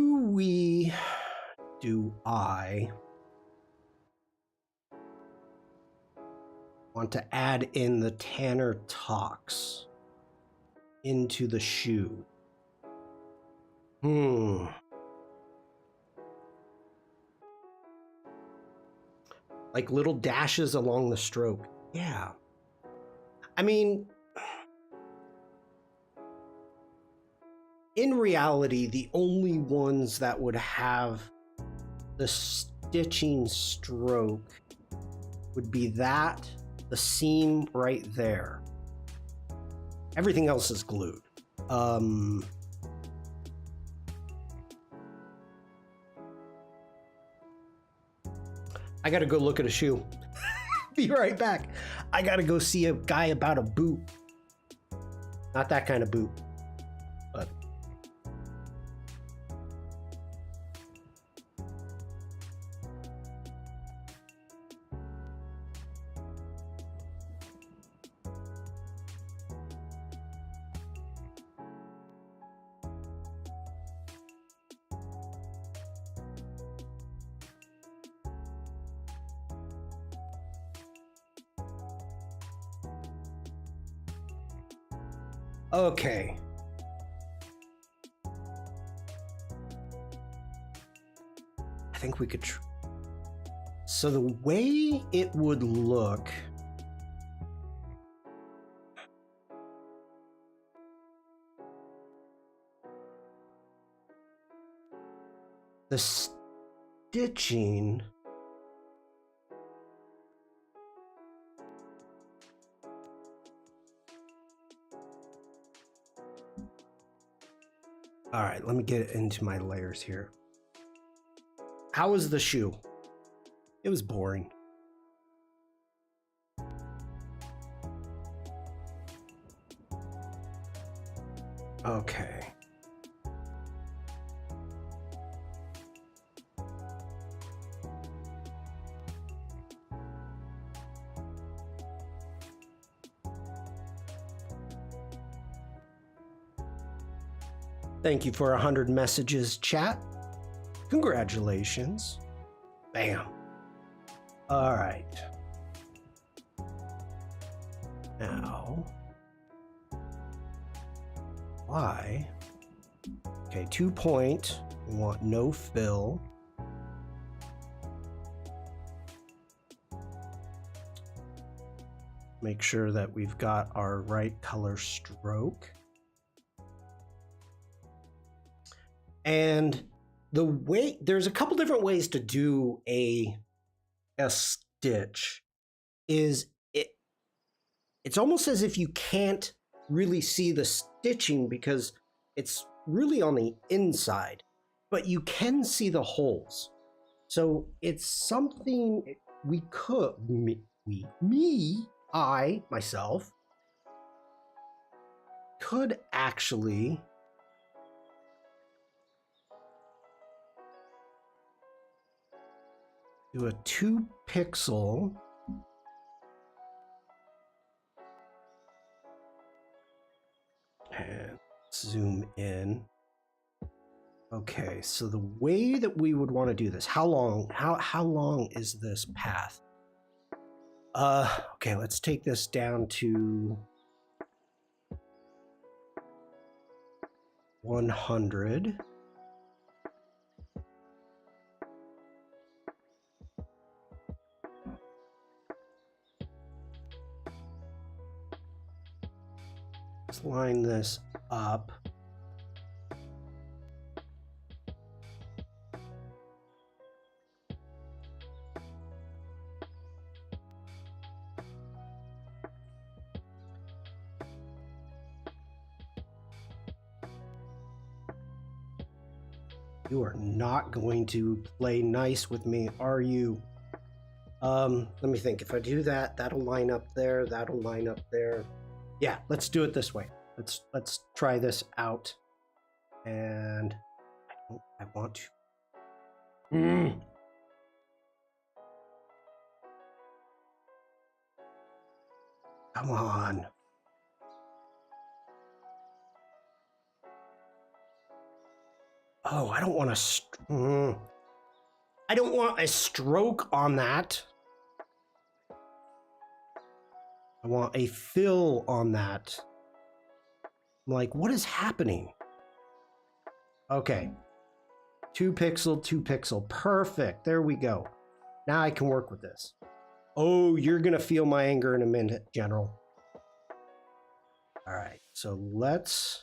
I want to add in the Tanner Talks into the shoe? Like little dashes along the stroke. Yeah. I mean, in reality, the only ones that would have the stitching stroke would be that, the seam right there. Everything else is glued. I gotta go look at a shoe. Be right back. I gotta go see a guy about a boot. Not that kind of boot, but. Okay. I think we could... So the way it would look... The stitching... All right, let me get into my layers here. How was the shoe? It was boring. Okay. Thank you for 100 messages, chat. Congratulations. Bam. All right. Now, why? Okay, 2 point. We want no fill. Make sure that we've got our right color stroke. And the way, there's a couple different ways to do a stitch. It's almost as if you can't really see the stitching because it's really on the inside, but you can see the holes. So it's something we could, I, myself, could actually do a 2 pixel and zoom in. Okay, so the way that we would want to do this, how long is this path? Okay, let's take this down to 100. Let's line this up. You are not going to play nice with me, are you? Let me think. If I do that, that'll line up there. That'll line up there. Yeah, let's do it this way. Let's try this out. And I want to. Come on. Oh, I don't want to. I don't want a stroke on that. I want a fill on that. I'm like, what is happening? Okay. 2 pixel, 2 pixel. Perfect. There we go. Now I can work with this. Oh, you're going to feel my anger in a minute, General. All right. So let's...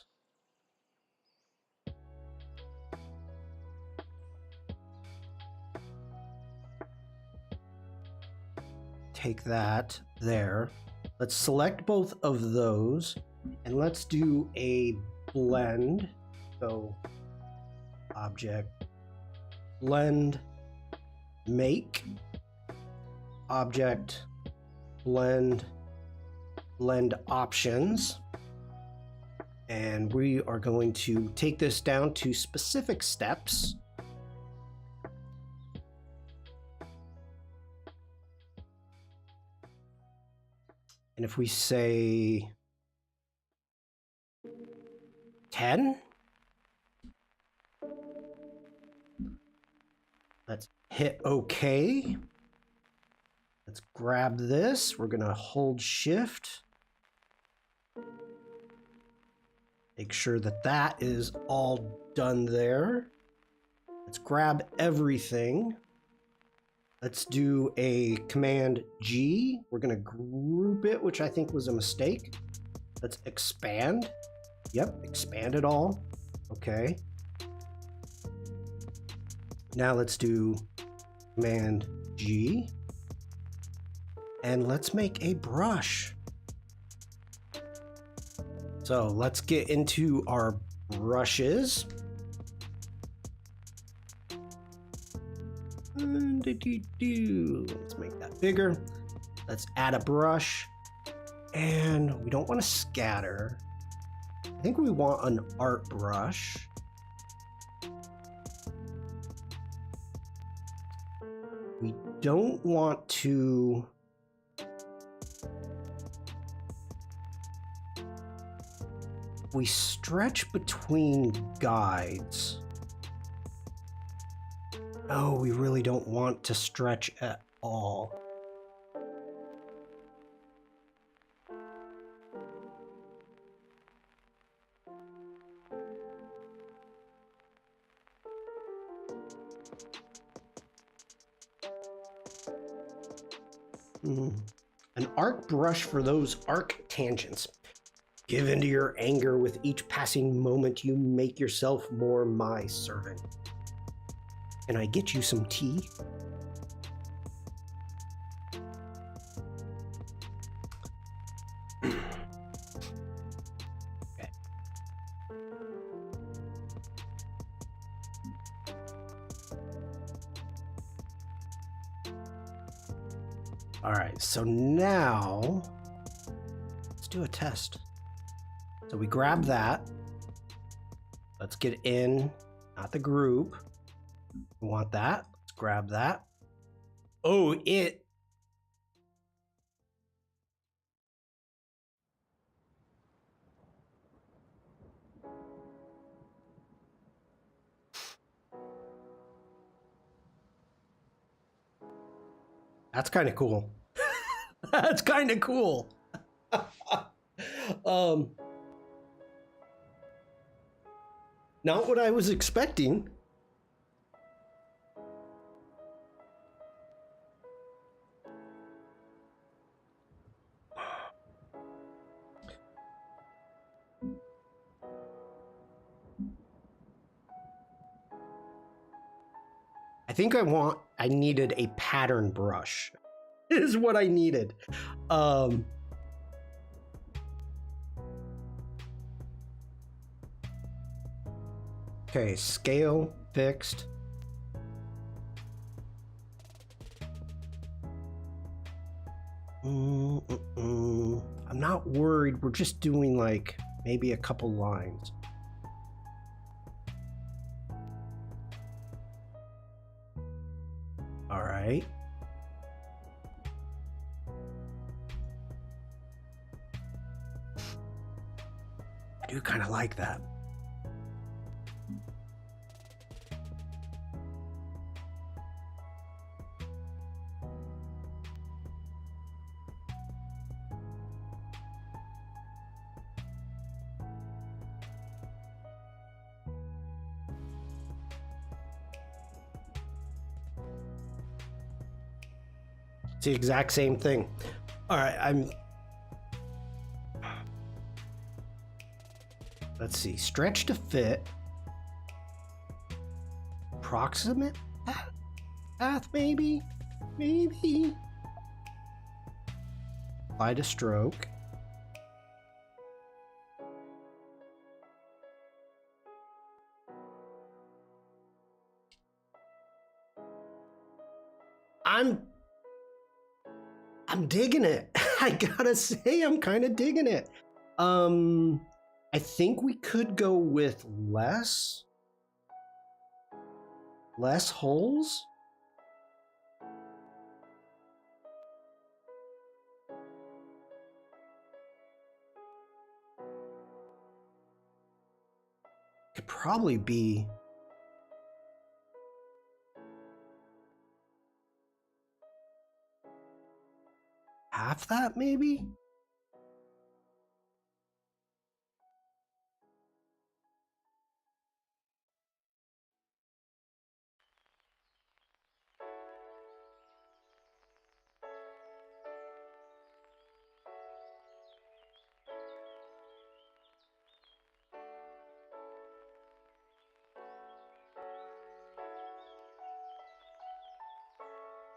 take that there. Let's select both of those and let's do a blend. So object, blend, make, object, blend, blend options. And we are going to take this down to specific steps. And if we say 10, let's hit OK. Let's grab this. We're going to hold Shift. Make sure that that is all done there. Let's grab everything. Let's do a Command G. We're going to group it, which I think was a mistake. Let's expand. Yep, expand it all. Okay. Now let's do Command G. And let's make a brush. So let's get into our brushes. Let's make that bigger. Let's add a brush. And we don't want to scatter. I think we want an art brush. We don't want to... We stretch between guides. No, we really don't want to stretch at all. An arc brush for those arc tangents. Give into your anger with each passing moment. You make yourself more my servant. Can I get you some tea? Okay. All right, so now let's do a test. So we grab that. Let's get in, not the group. We want that. Let's grab that. Oh, it. That's kind of cool. That's kind of cool. Not what I was expecting. I think I needed a pattern brush is what I needed. Okay, scale fixed. I'm not worried. We're just doing like maybe a couple lines. All right. I do kind of like that. It's the exact same thing. All right, let's see, stretch to fit. Approximate path, maybe? Apply to stroke. I'm digging it. I gotta say, I'm kind of digging it. I think we could go with less holes. Could probably be half that, maybe?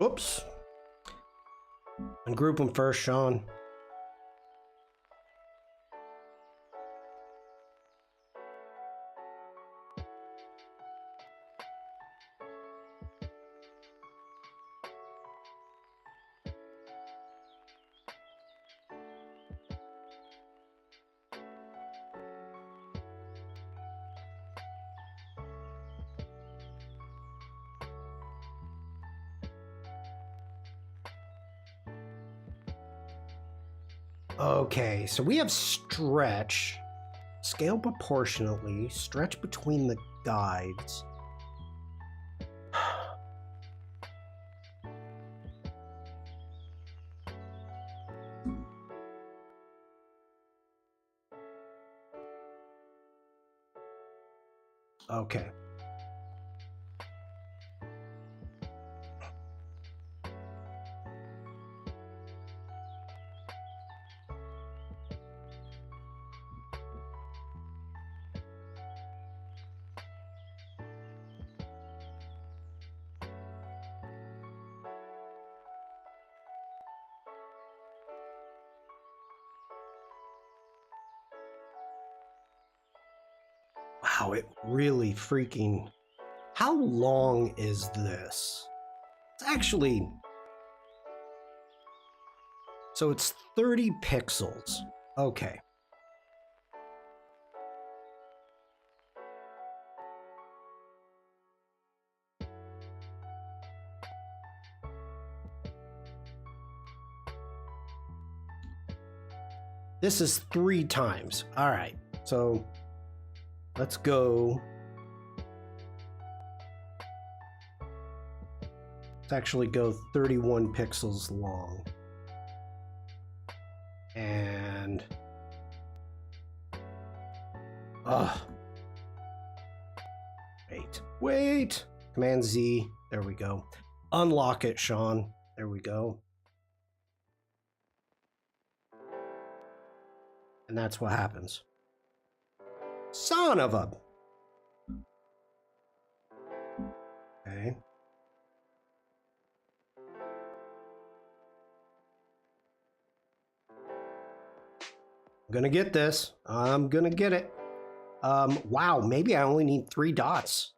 Oops. Ungroup them first, Shawn. Okay, so we have stretch, scale proportionately, stretch between the guides. Okay. Wow, it really freaking... How long is this? It's actually... So it's 30 pixels. Okay. This is 3 times. All right. So let's go. Let's actually go 31 pixels long. And wait. Command Z. There we go. Unlock it, Shawn. There we go. And that's what happens. Son of a... Okay. I'm gonna get this. I'm gonna get it. Wow, maybe I only need 3 dots.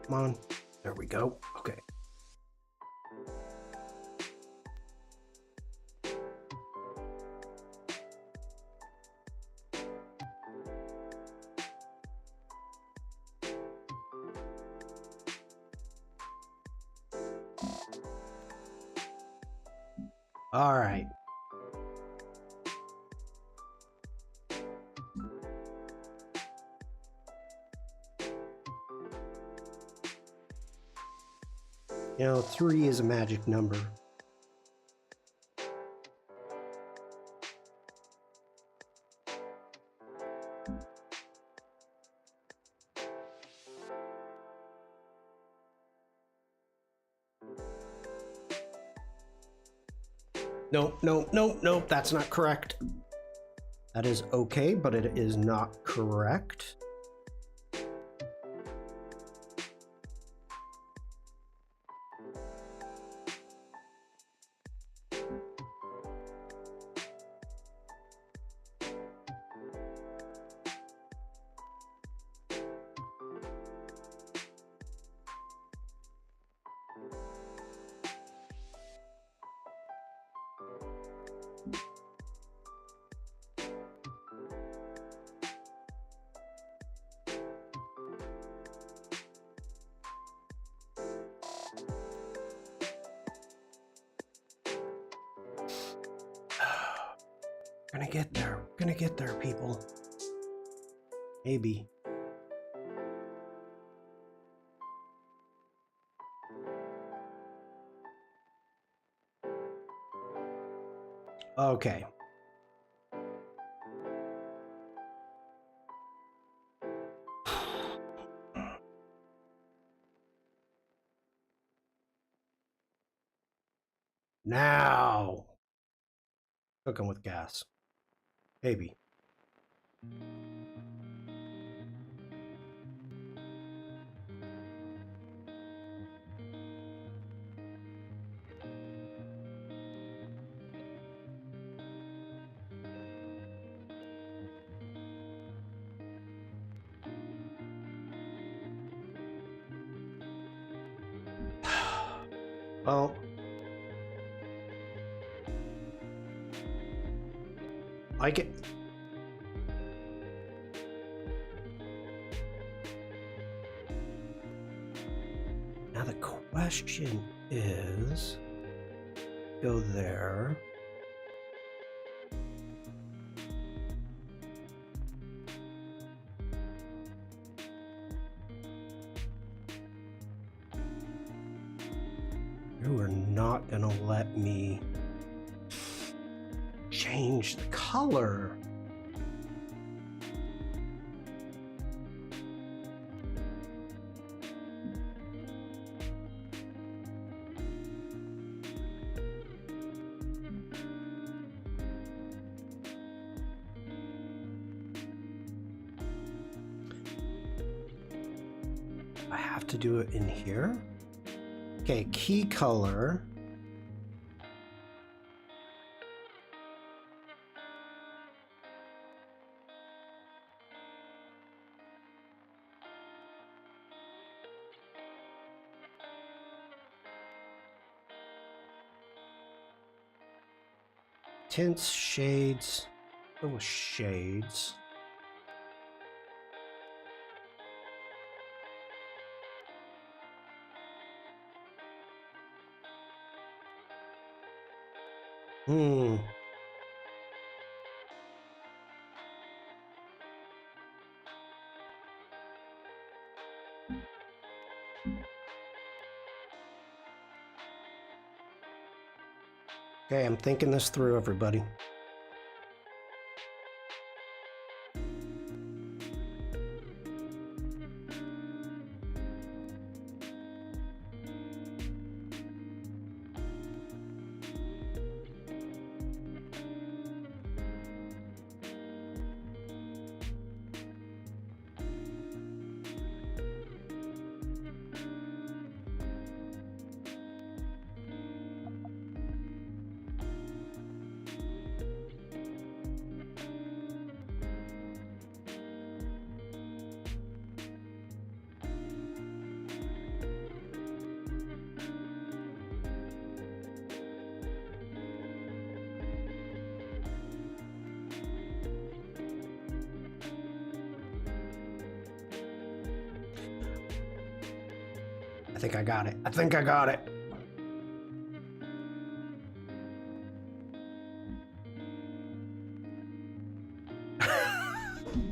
Come on. There we go. Okay. All right. You know, 3 is a magic number. No, that's not correct. That is okay, but it is not correct. Gonna get there, people. Maybe. Okay. Now. Cooking with gas. Maybe. Well, I get. Now the question is, go there. You are not gonna let me change the color. I have to do it in here. Okay, key color. Tints, shades. Go with shades. Okay, I'm thinking this through, everybody. I think I got it. I think I got it.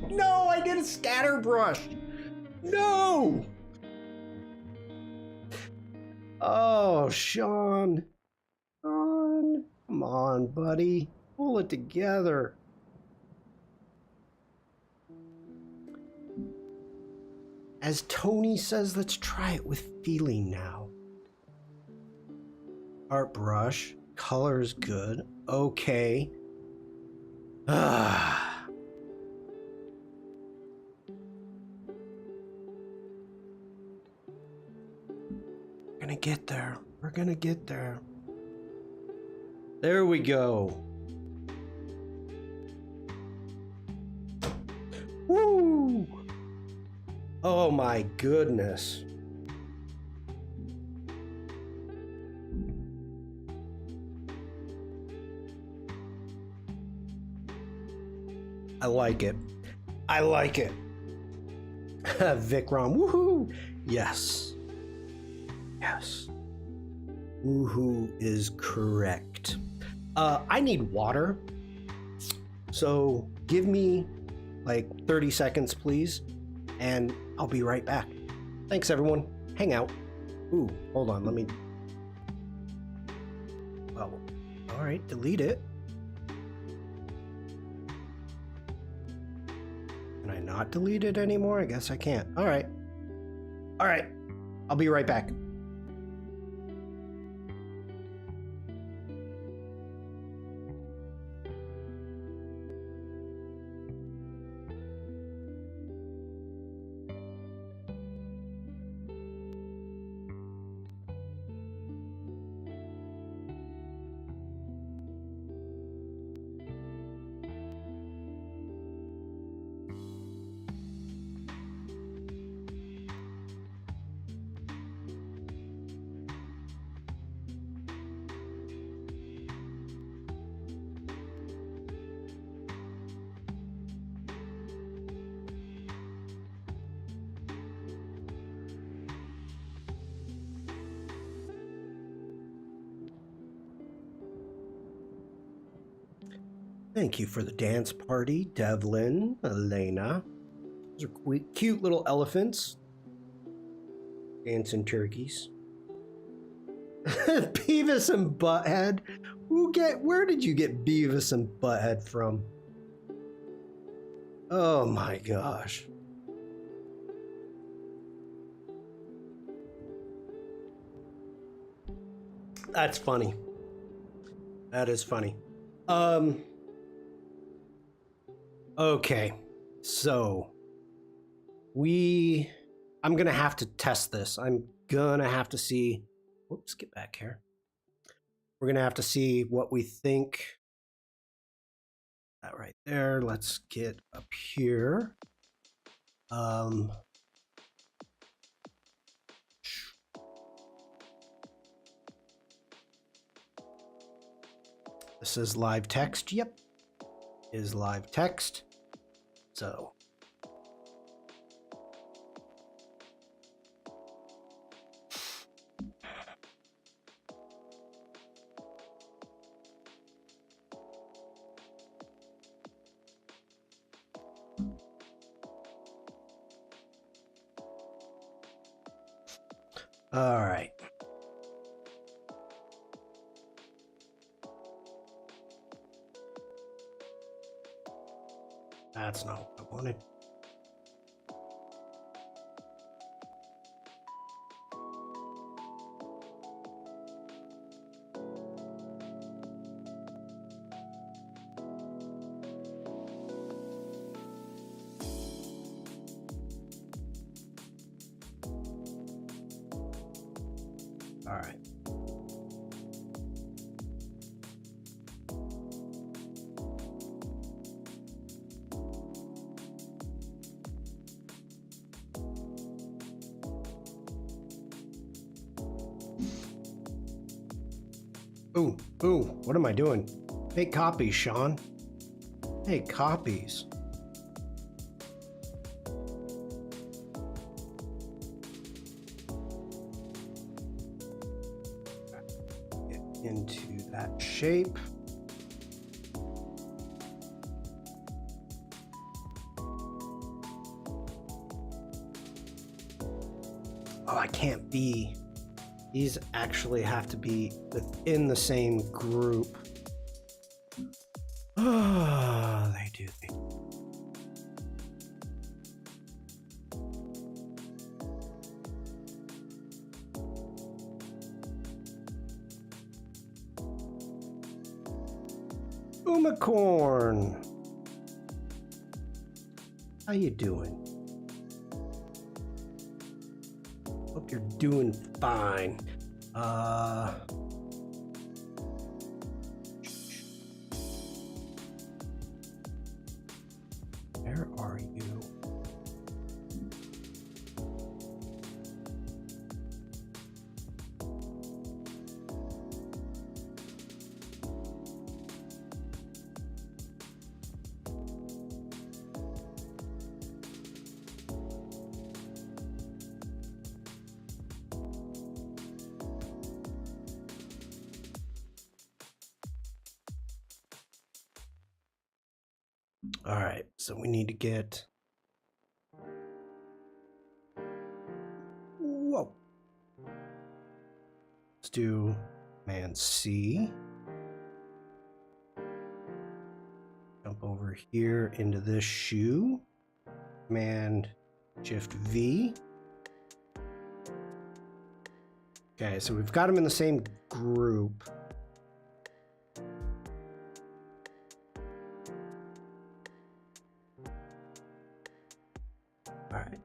No, I did a scatter brush. No. Oh, Shawn. Shawn. Come on, buddy. Pull it together. As Tony says, let's try it with feeling now. Art brush. Color's good. Okay. Ah. We're gonna get there. We're gonna get there. There we go. Woo! Oh my goodness. I like it. I like it. Vikram, woohoo! Yes. Yes. Woohoo is correct. I need water. So give me like 30 seconds, please, and I'll be right back. Thanks, everyone. Hang out. Ooh, hold on. Let me... Oh, all right. Delete it. not delete it anymore? I guess I can't. All right. All right. I'll be right back. Thank you for the dance party, Devlin, Elena. Those are cute little elephants. Dancing turkeys. Beavis and Butthead? Where did you get Beavis and Butthead from? Oh my gosh. That's funny. That is funny. Okay, so I'm gonna have to test this. I'm gonna have to see. Whoops, get back here. We're gonna have to see what we think. That right there. Let's get up here. This is live text. Yep, is live text. So all right. That's not what I wanted. All right. Ooh, what am I doing? Make copies, Shawn. Make copies. Get into that shape. Oh, I can't be. These actually have to be within the same group. Oh, they do. Unicorn. How you doing? Hope you're doing fine. Where are you? All right, so we need to get. Whoa. Let's do man C. Jump over here into this shoe. Command Shift V. Okay, so we've got them in the same group. All right.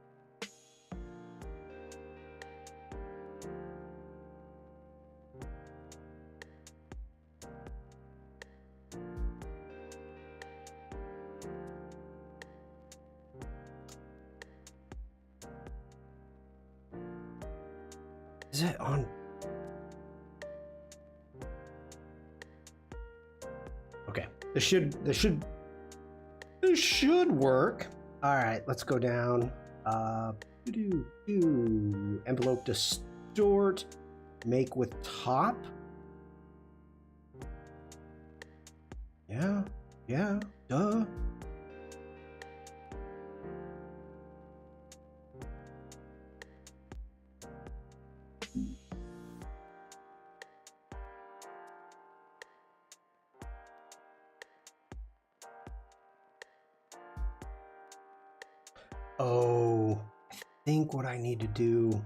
Is it on? Okay, this should work. All right, let's go down. Envelope distort, make with top. Yeah, duh. Oh, I think what I need to do.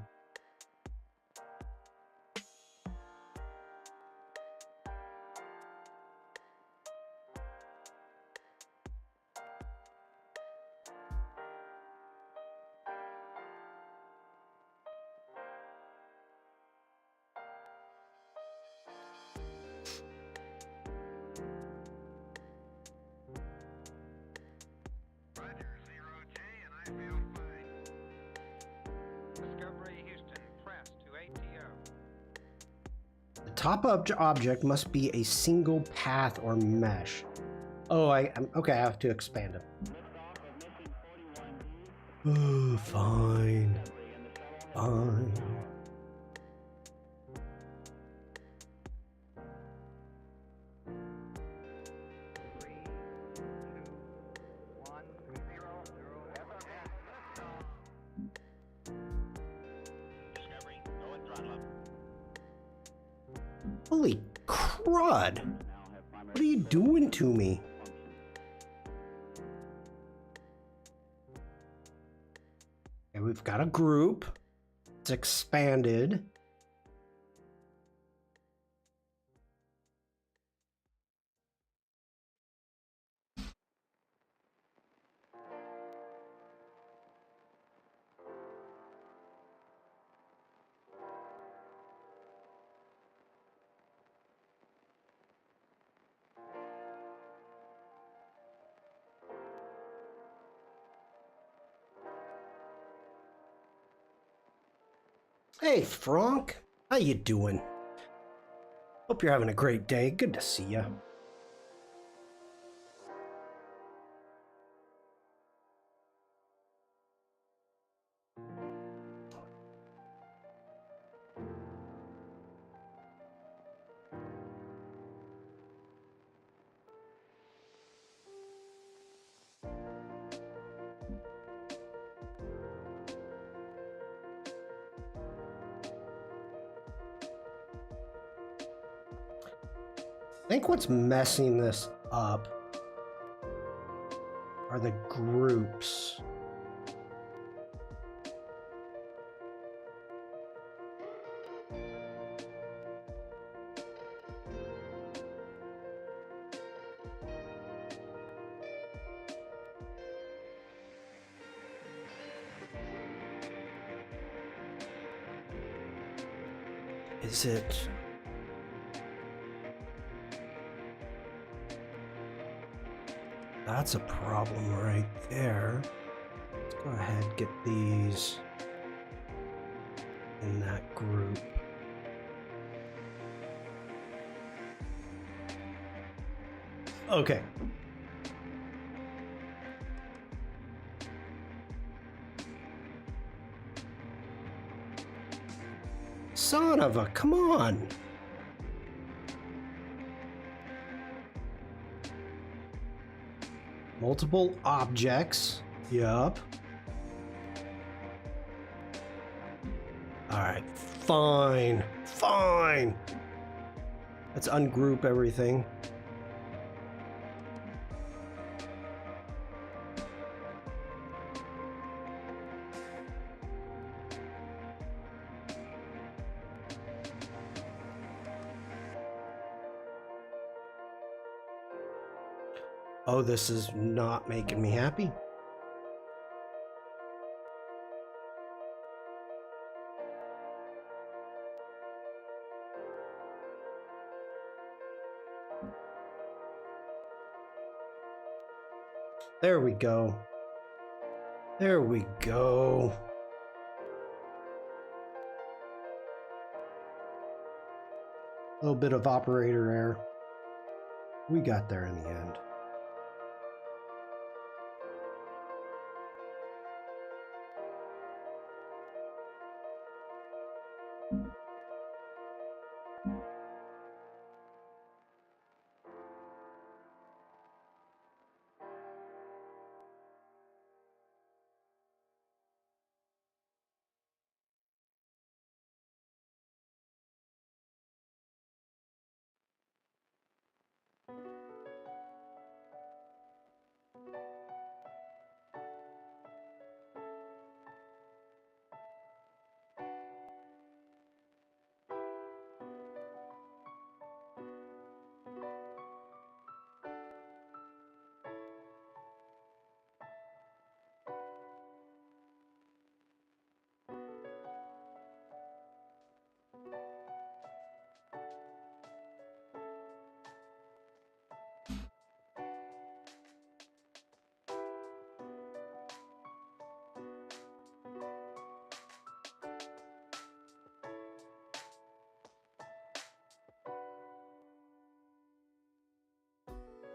Top object must be a single path or mesh. Oh, okay. I have to expand it. Oh, fine. Holy crud! What are you doing to me? Okay, we've got a group. It's expanded. Hey, Frank. How you doing? Hope you're having a great day. Good to see you. I think what's messing this up are the groups. Is it? That's a problem right there. Let's go ahead and get these in that group. Okay. Son of a, come on. Multiple objects. Yup. Alright, fine. Let's ungroup everything. Oh, this is not making me happy. There we go. There we go. A little bit of operator error. We got there in the end.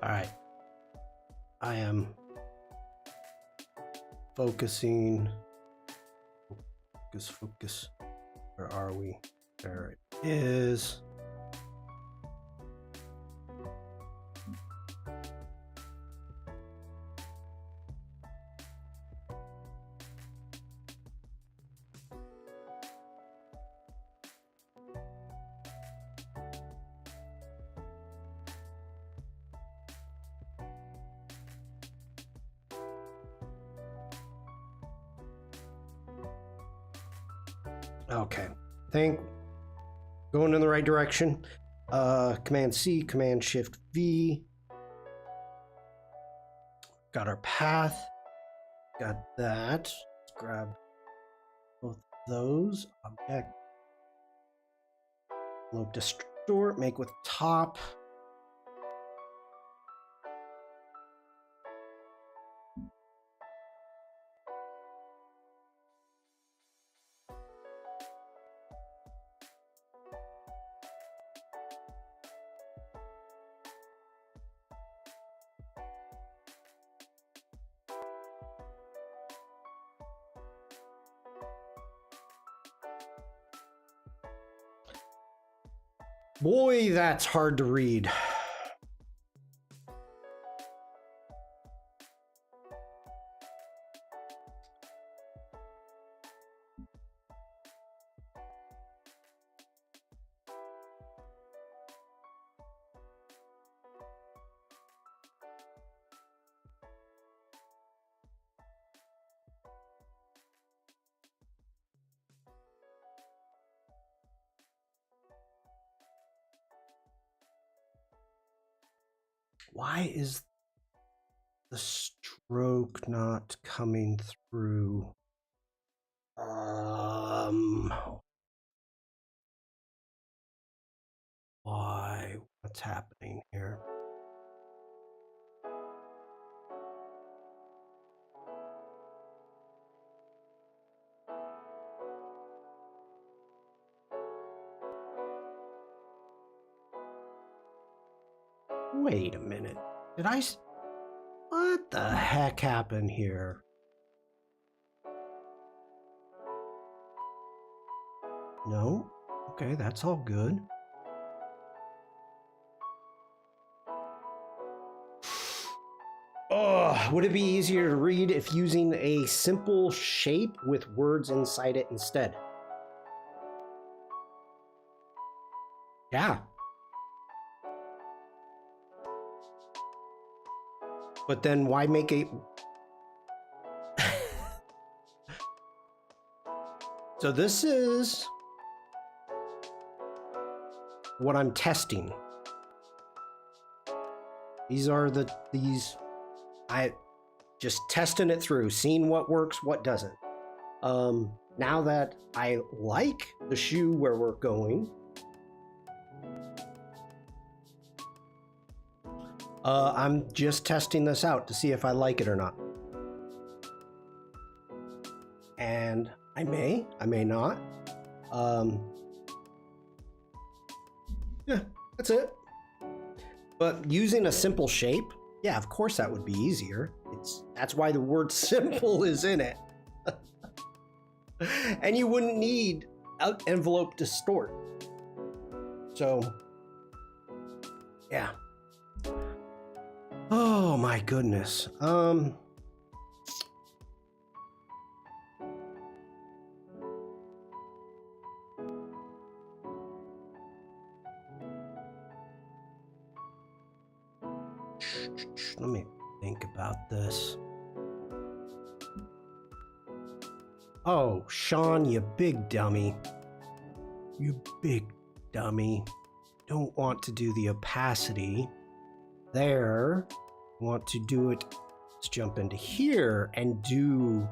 All right. I am focusing. Focus. Where are we? There it is. Okay. Think going in the right direction. Command C, Command Shift V. Got our path. Got that. Let's grab both those. Object. Load distort. Make with top. Boy, that's hard to read. Why is the stroke not coming through? Why? What's happening here? Wait a minute. What the heck happened here? No? Okay, that's all good. Oh, would it be easier to read if using a simple shape with words inside it instead? Yeah. But then why make a... So this is what I'm testing. These are I just testing it through, seeing what works, what doesn't. Now that I like the shoe where we're going, I'm just testing this out to see if I like it or not. And I may not. Yeah, that's it. But using a simple shape, yeah, of course that would be easier. That's why the word simple is in it. And you wouldn't need an envelope to store. So, yeah. Oh my goodness. Let me think about this. Oh, Shawn, you big dummy. You big dummy. Don't want to do the opacity there. Want to do it. Let's jump into here and do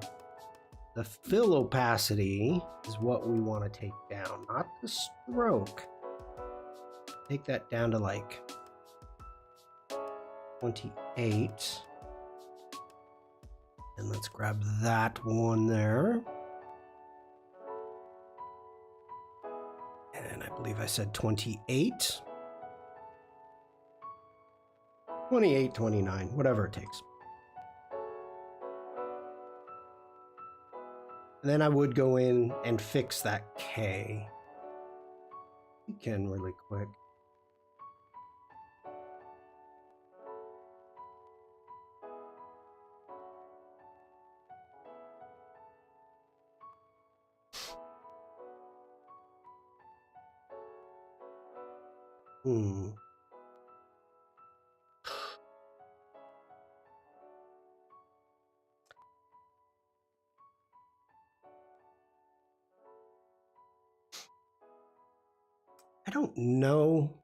the fill opacity is what we want to take down, not the stroke. Take that down to like 28. And let's grab that one there. And I believe I said 28. 28, 29, whatever it takes. And then I would go in and fix that K. You can really quick. I don't know.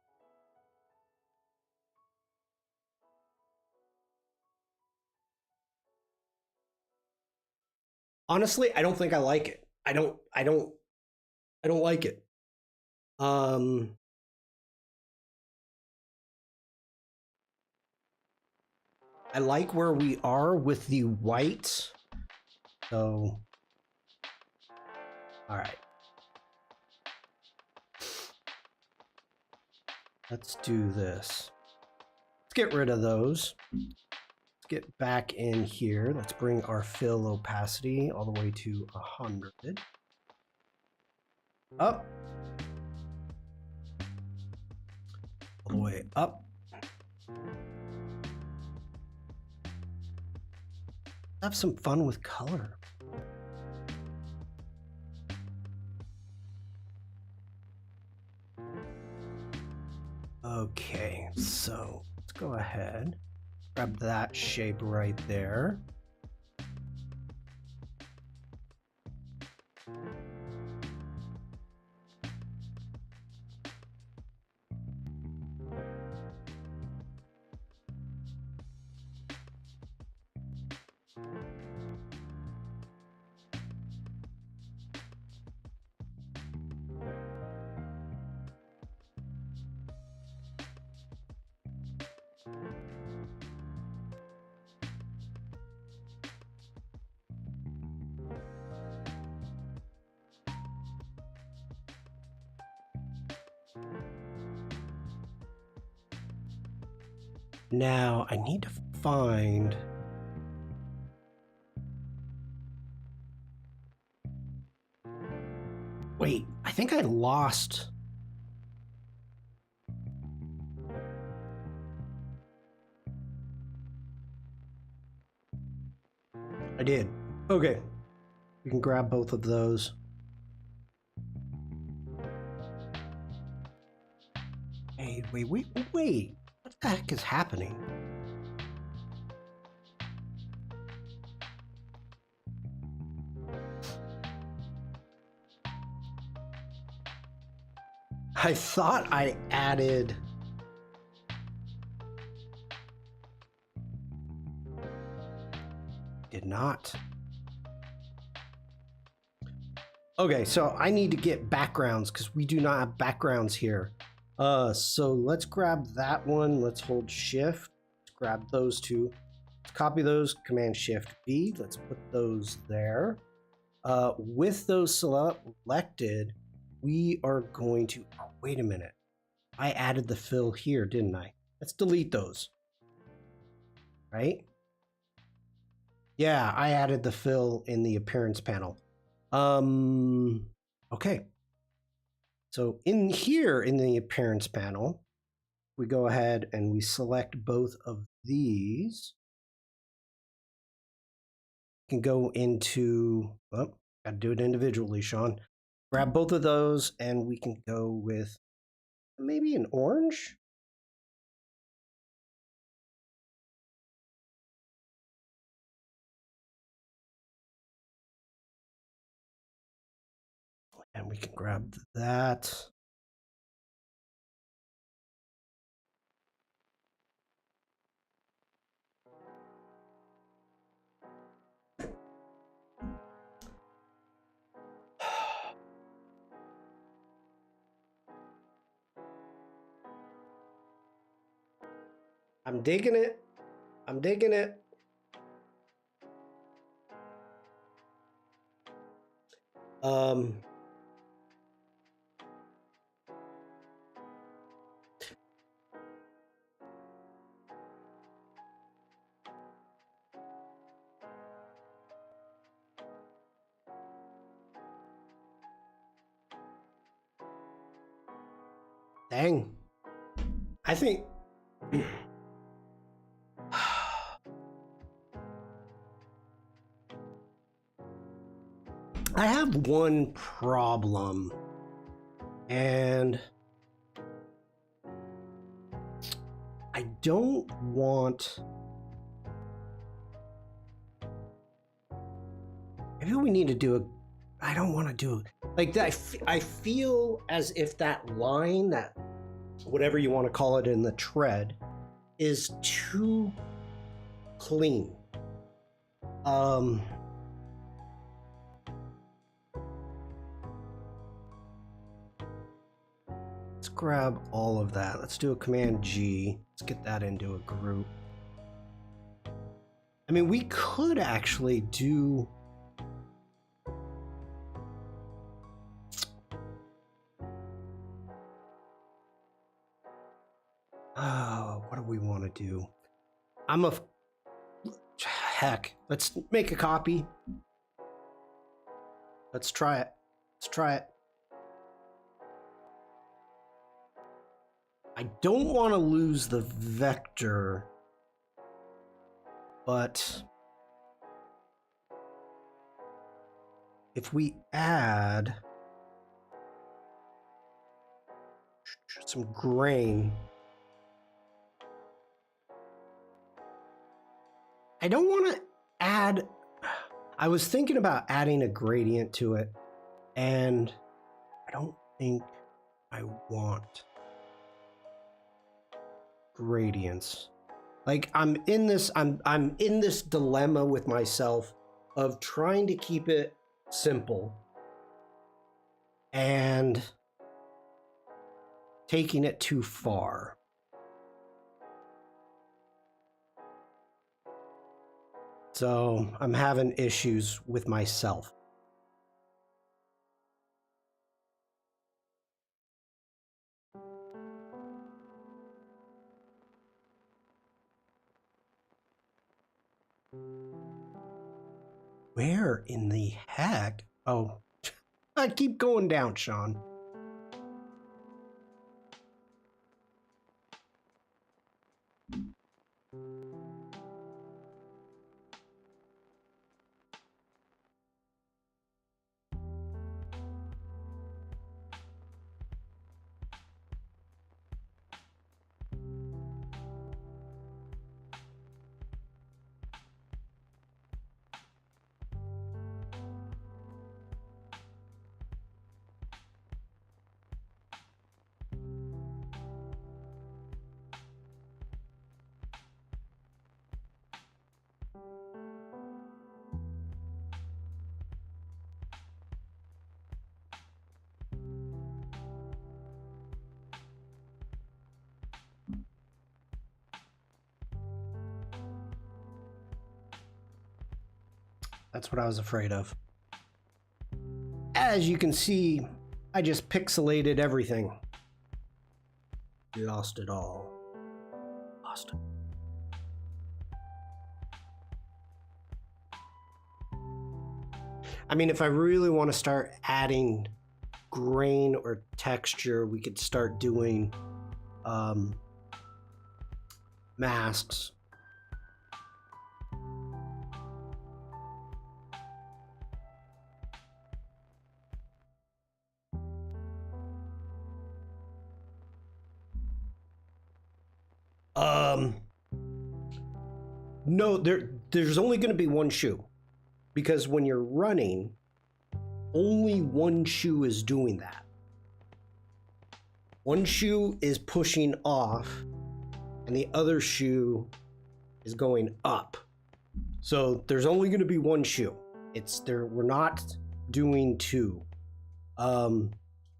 Honestly, I don't think I like it. I don't like it. I like where we are with the white. So, all right. Let's do this. Let's get rid of those. Let's get back in here. Let's bring our fill opacity all the way to 100. Up. All the way up. Have some fun with color. Okay, so let's go ahead, grab that shape right there. Now I need to find wait, I think I lost I did. Okay. We can grab both of those. Hey, wait. What the heck is happening? I thought I added not. Okay, so I need to get backgrounds because we do not have backgrounds here. So let's grab that one. Let's hold shift. Let's grab those two. Let's copy those, Command Shift B. Let's put those there. With those selected, we are going to, oh, wait a minute. I added the fill here, didn't I? Let's delete those. Right? Yeah, I added the fill in the appearance panel. Okay. So in here in the appearance panel, we go ahead and we select both of these. We can go into, oh, got to do it individually, Shawn. Grab both of those and we can go with maybe an orange. And we can grab that. I'm digging it. I'm digging it. Dang. I think I have one problem, and I don't want. Maybe we need to do a. I don't want to do it like that. I feel as if that line, that whatever you want to call it in the tread, is too clean. Let's grab all of that. Let's do a Command G. Let's get that into a group. I mean, we could actually do. Oh, what do we want to do? Heck, let's make a copy. Let's try it. Let's try it. I don't want to lose the vector, but if we add some grain, I don't want to add. I was thinking about adding a gradient to it, and I don't think I want gradients. Like I'm in this dilemma with myself of trying to keep it simple and taking it too far. So I'm having issues with myself. Where in the heck? Oh, I keep going down, Shawn. That's what I was afraid of. As you can see, I just pixelated everything. Lost it all. Lost it. I mean, if I really want to start adding grain or texture, we could start doing masks. No, there's only going to be one shoe, because when you're running, only one shoe is doing that. One shoe is pushing off, and the other shoe is going up. So there's only going to be one shoe. It's there. We're not doing two.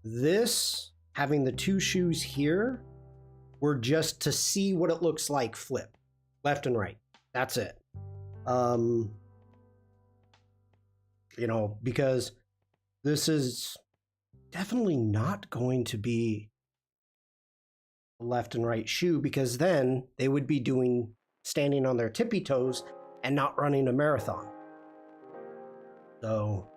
This having the two shoes here, we're just to see what it looks like flip left and right. That's it. You know, because this is definitely not going to be a left and right shoe, because then they would be standing on their tippy toes and not running a marathon. So,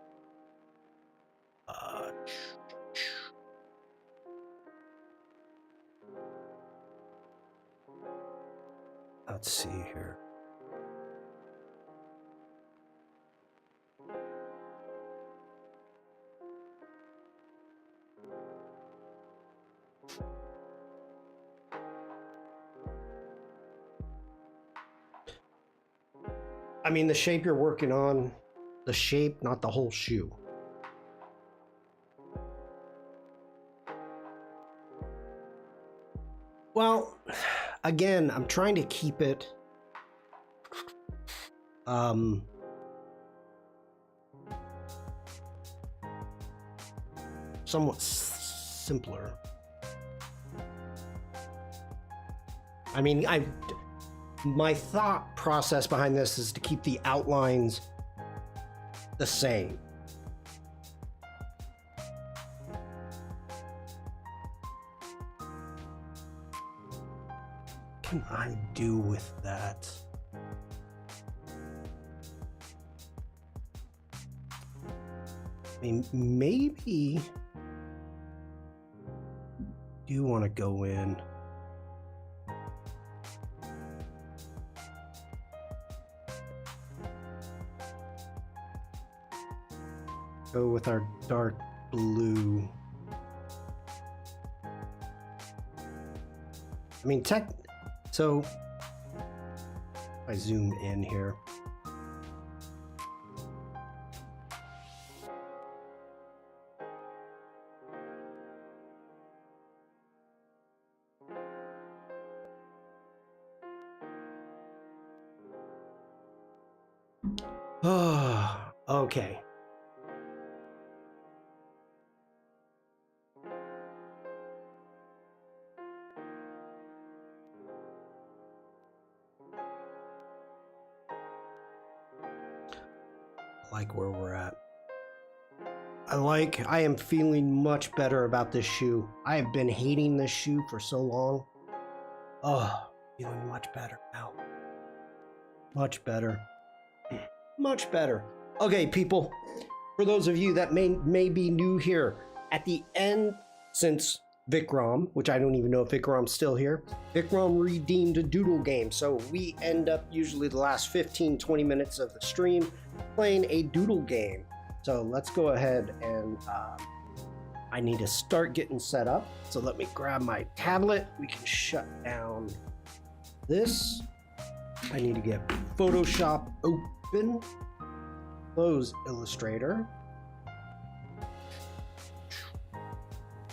let's see here. I mean, the shape you're working on, the shape, not the whole shoe. Well, again, I'm trying to keep it somewhat simpler. I mean, my thought process behind this is to keep the outlines the same. What can I do with that? I mean, maybe do want to go in. Go with our dark blue. I mean, so if I zoom in here. Oh, okay. Like where we're at. I am feeling much better about this shoe. I have been hating this shoe for so long. Oh, feeling much better now. Much better. Much better. Okay, people, for those of you that may be new here, at the end, since Vikram, which I don't even know if Vikram's still here, Vikram redeemed a doodle game. So we end up usually the last 15-20 minutes of the stream playing a doodle game. So let's go ahead and I need to start getting set up. So let me grab my tablet. We can shut down this. I need to get Photoshop open. Close Illustrator.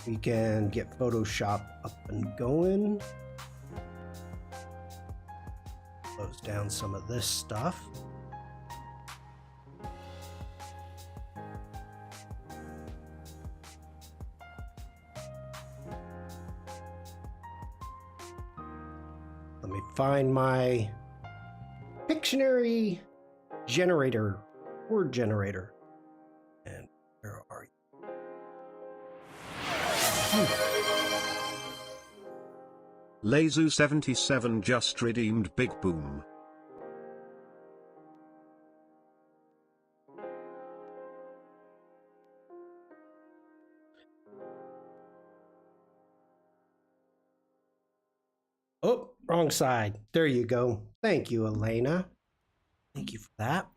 We can get Photoshop up and going. Close down some of this stuff. Let me find my Pictionary generator word generator. And where are you? Lazu77 just redeemed Big Boom. Oh, wrong side. There you go. Thank you, Elena. Thank you for that.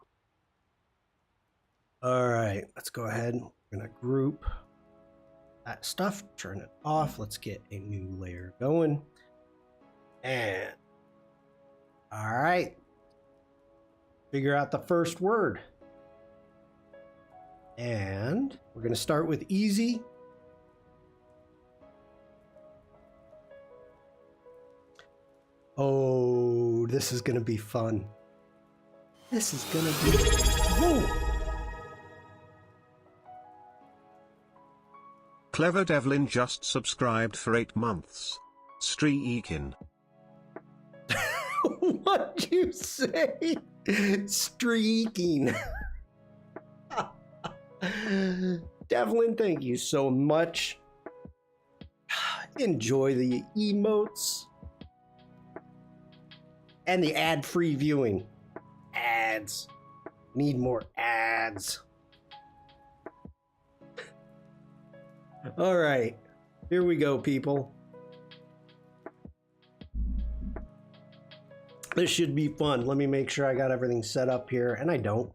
All right, let's go ahead. We're going to group that stuff, turn it off. Let's get a new layer going. And all right, figure out the first word. And we're going to start with easy. Oh, this is going to be fun. This is going to be... Whoa! Clever Devlin just subscribed for 8 months. Streakin. What'd you say? Streaking. Devlin, thank you so much. Enjoy the emotes. And the ad-free viewing. Ads. Need more ads. All right. Here we go, people. This should be fun. Let me make sure I got everything set up here, and I don't.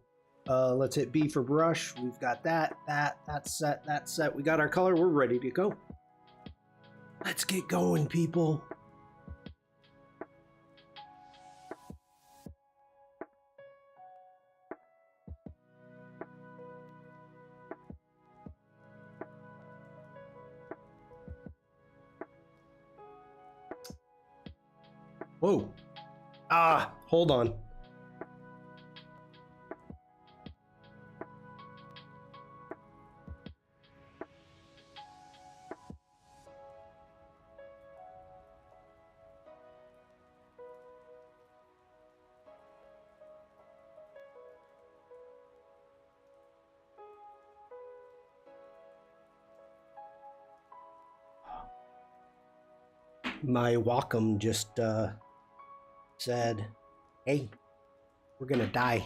Let's hit B for brush. We've got that's set. We got our color. We're ready to go. Let's get going, people. Whoa. Ah, hold on. My Wacom just said, hey, we're gonna die.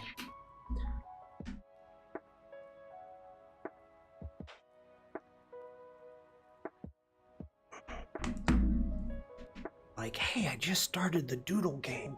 Like, hey, I just started the doodle game.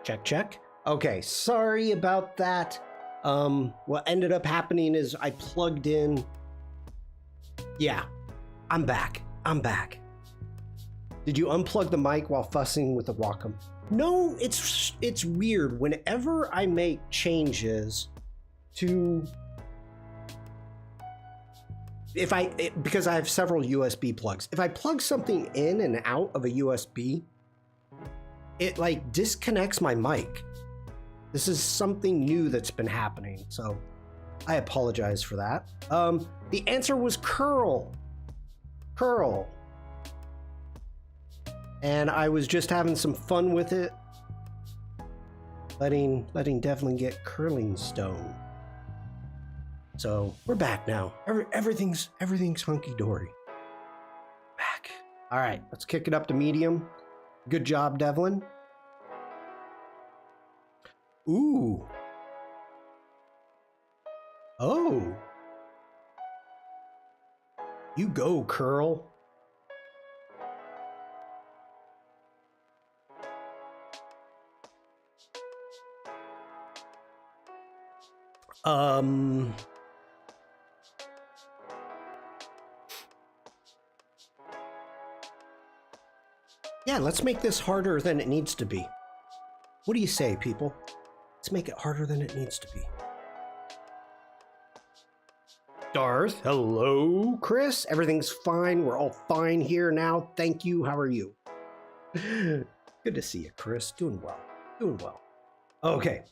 Check, check. Okay, sorry about that. What ended up happening is I plugged in. Yeah, I'm back. I'm back. Did you unplug the mic while fussing with the Wacom? No, it's weird. Whenever I make changes to, because I have several USB plugs. If I plug something in and out of a USB, it like disconnects my mic. This is something new that's been happening, so I apologize for that. The answer was curl. Curl. And I was just having some fun with it. Letting Devlin get curling stone. So we're back now. Everything's hunky-dory. Back. All right, let's kick it up to medium. Good job, Devlin. Ooh. Oh. You go, Curl. Yeah, let's make this harder than it needs to be. What do you say, people? Let's make it harder than it needs to be. Darth, hello, Chris. Everything's fine. We're all fine here now. Thank you. How are you? Good to see you, Chris. Doing well. Doing well. Okay.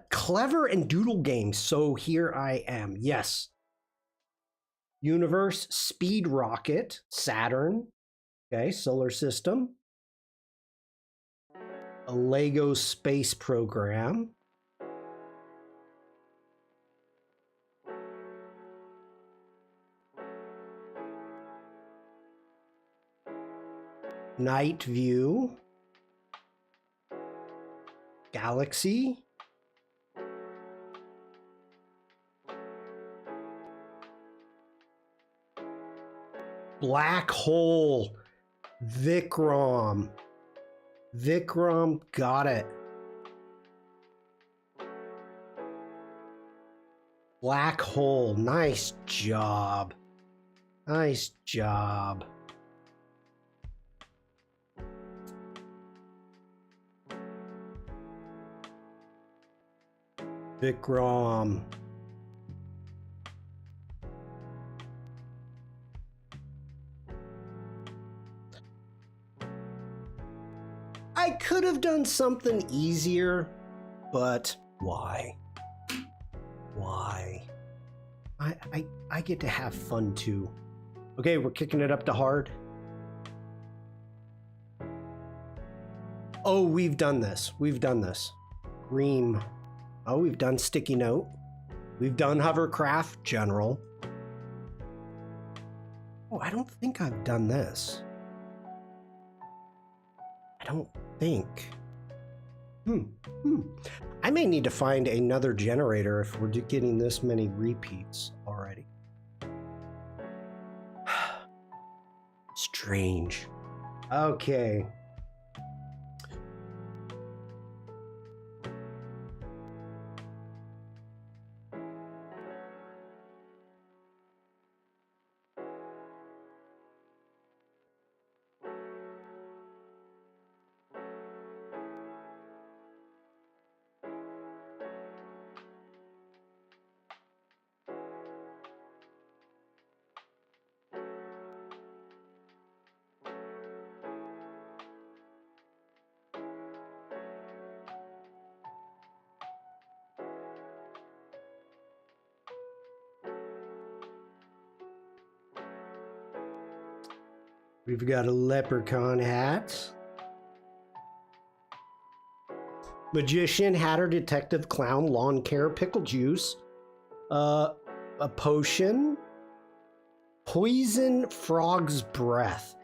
Clever and doodle games. So here I am. Yes. Universe, Speed Rocket, Saturn. Okay, solar system. A Lego space program. Night View. Galaxy. Black Hole. Vikram. Vikram, got it. Black Hole, nice job. Nice job. Vikram. I could have done something easier, but why? Why? I get to have fun too. Okay, we're kicking it up to hard. Oh, we've done this. We've done this. Ream. Oh, we've done sticky note. We've done hovercraft general. Oh, I don't think I've done this. I don't think. I may need to find another generator if we're getting this many repeats already. Strange. Okay. We've got a leprechaun hat. Magician, hatter, detective, clown, lawn care, pickle juice. A potion. Poison frog's breath.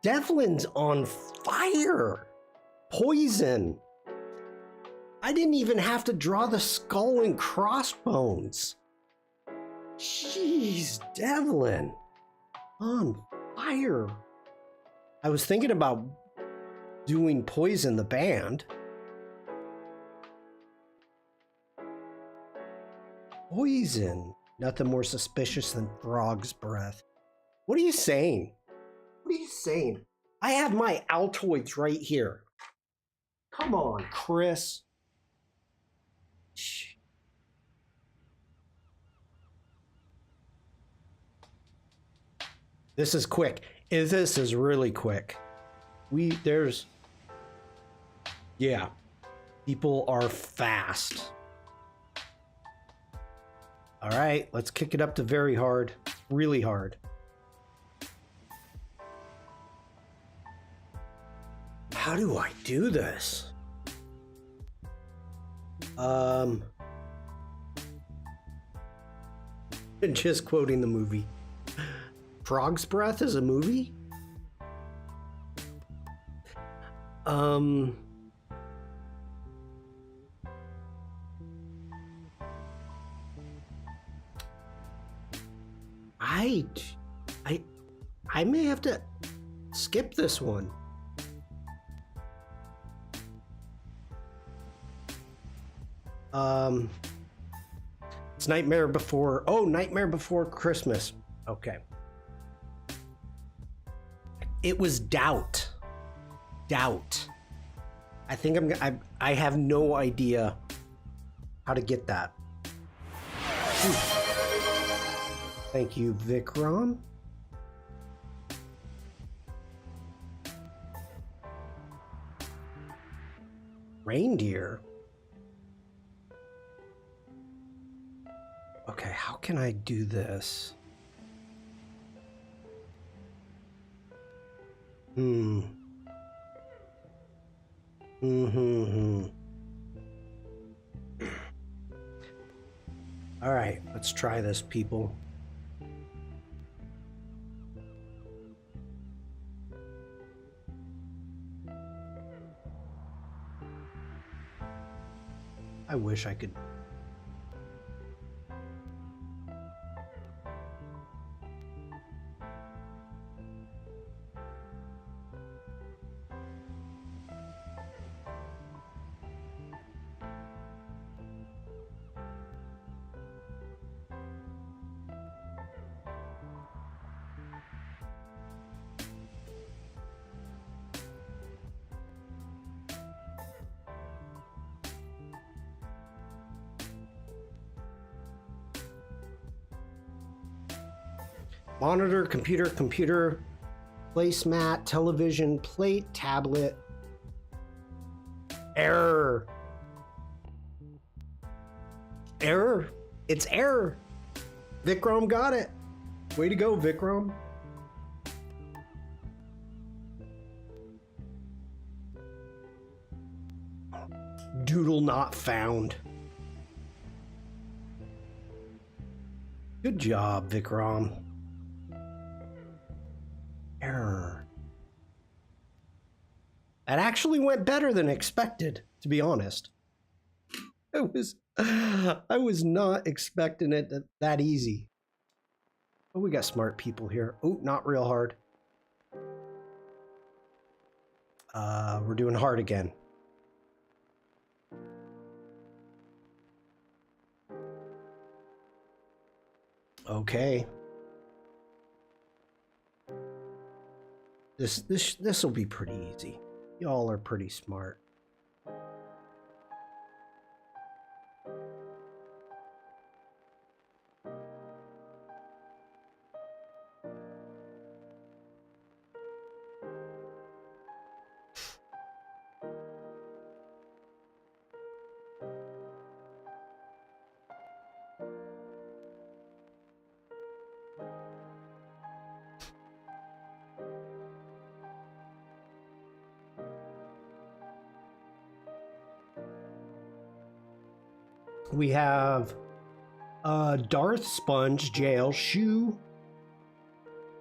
Devlin's on fire. Poison. I didn't even have to draw the skull and crossbones. Jeez, Devlin. On fire. I was thinking about doing Poison the band. Poison. Nothing more suspicious than frog's breath. What are you saying? What are you saying? I have my Altoids right here. Come on, Chris. Shh. This is quick. This is really quick. Yeah. People are fast. All right, let's kick it up to very hard. Really hard. How do I do this? Just quoting the movie. Frog's Breath is a movie? I may have to skip this one. It's Nightmare Before Christmas. Okay. It was Doubt. I think I have no idea how to get that. Thank you, Vikram. Reindeer. Okay, how can I do this? All right, let's try this, people. I wish I could. Monitor, computer, placemat, television, plate, tablet. Error. It's error. Vikram got it. Way to go, Vikram. Doodle not found. Good job, Vikram. Error. That actually went better than expected, to be honest. I was not expecting it that easy. Oh, we got smart people here. Oh, not real hard. We're doing hard again. Okay. This will be pretty easy. Y'all are pretty smart. We have Darth Sponge, Jail, Shoe,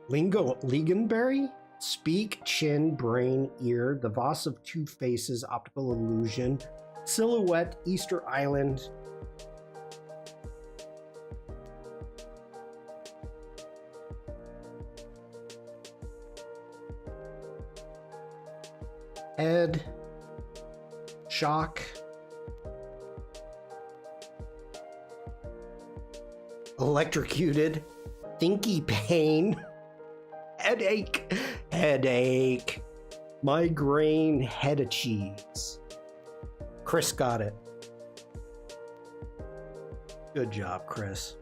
Lingonberry? Speak, chin, brain, ear, the Voss of two faces, optical illusion, silhouette, Easter Island. Head, shock, electrocuted, thinky pain, headache, migraine, head of cheese. Chris got it. Good job, Chris.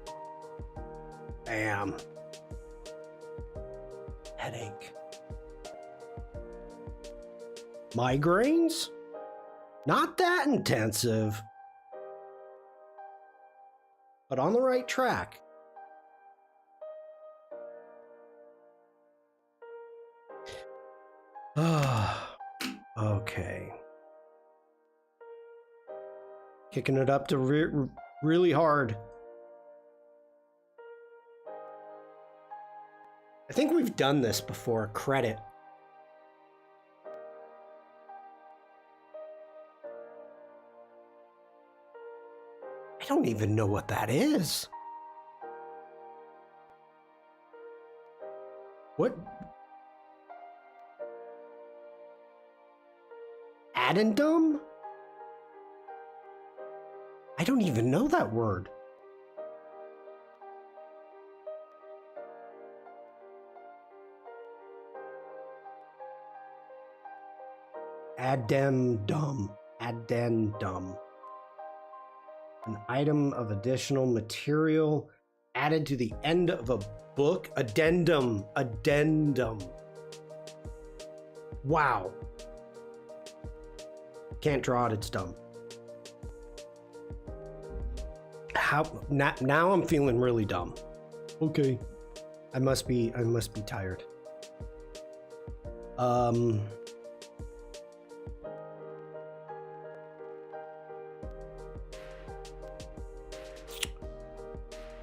Bam. Headache. Migraines? Not that intensive, but on the right track. Okay. Kicking it up to really hard. I think we've done this before. Credit. I don't even know what that is. What? Addendum? I don't even know that word. Addendum. Addendum. An item of additional material added to the end of a book. Addendum. Addendum. Wow. Can't draw it, it's dumb. Now I'm feeling really dumb. Okay. I must be tired.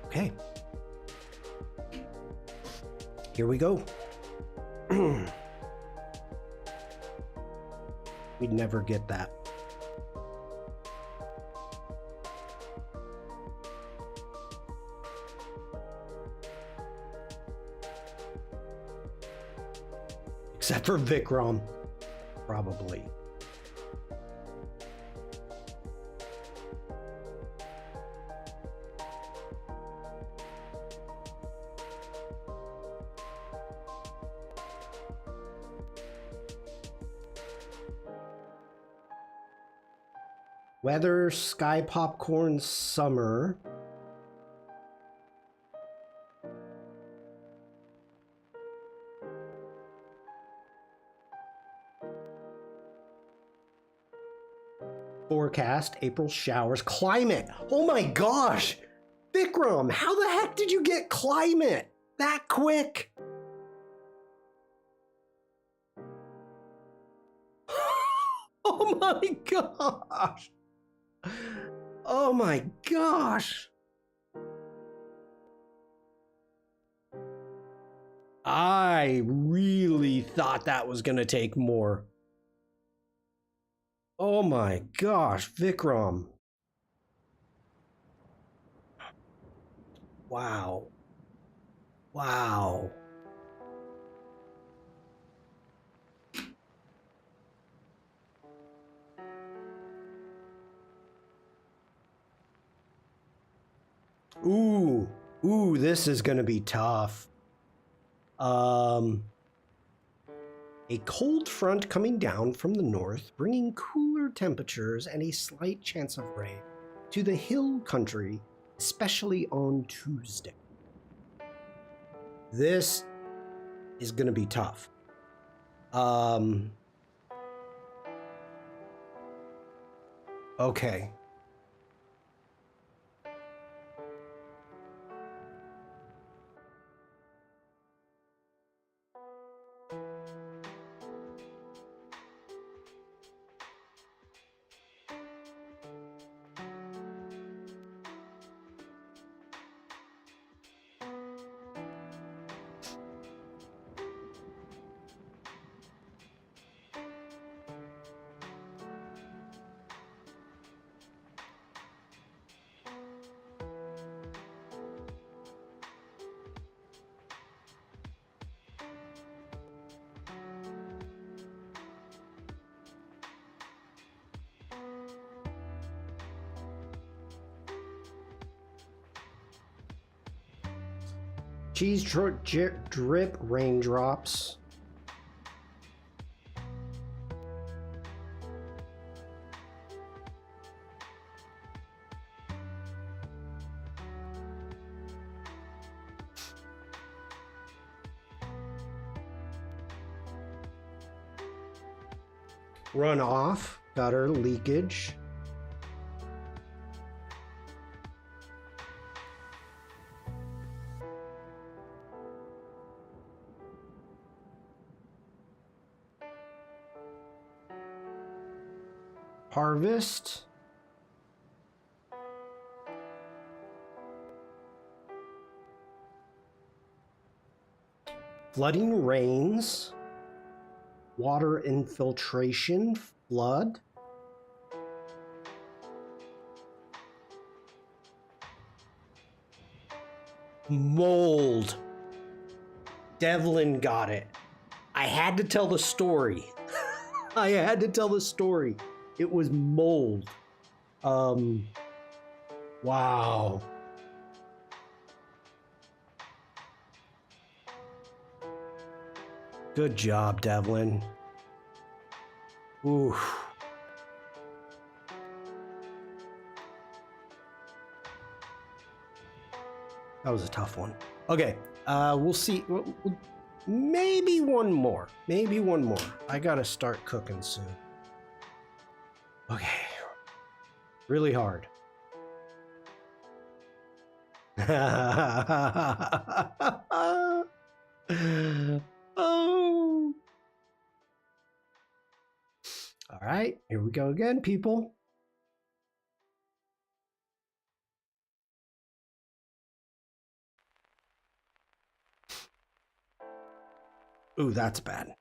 Okay. Here we go. We'd never get that. Except for Vikram, probably. Weather, sky popcorn, summer. Forecast, April showers, climate. Oh my gosh! Vikram, how the heck did you get climate that quick? Oh my gosh! Oh my gosh! I really thought that was gonna take more. Oh my gosh, Vikram. Wow. Wow. Ooh, this is gonna be tough. A cold front coming down from the north, bringing cooler temperatures and a slight chance of rain to the hill country, especially on Tuesday. This is gonna be tough. Okay. Cheese drip raindrops. Runoff, gutter leakage. Harvest. Flooding rains. Water infiltration, flood. Mold. Devlin got it. I had to tell the story. I had to tell the story. It was mold. Wow. Good job, Devlin. Oof. That was a tough one. Okay, we'll see. Maybe one more. Maybe one more. I gotta start cooking soon. Okay. Really hard. Oh. All right, here we go again, people. Ooh, that's bad.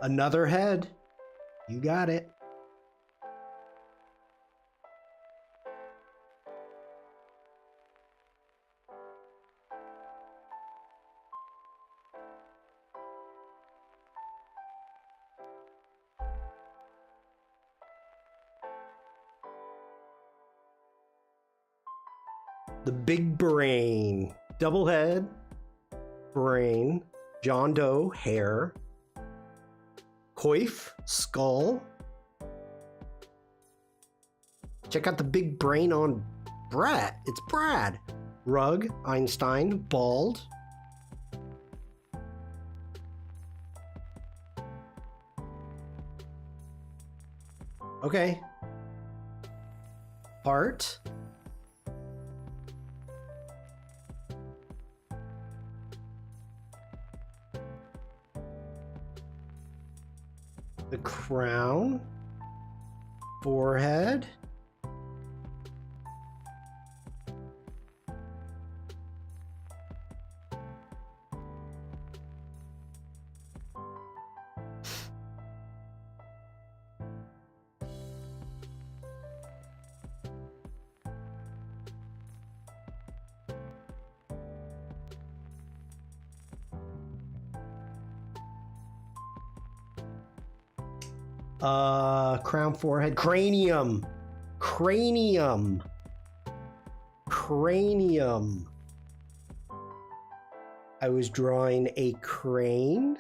Another head. You got it. The big brain. Double head, brain, John Doe, hair, coif, skull. Check out the big brain on Brad. It's Brad. Rug, Einstein, bald. Okay. Heart. The crown. Forehead. Crown, forehead, cranium. Cranium. Cranium. I was drawing a crane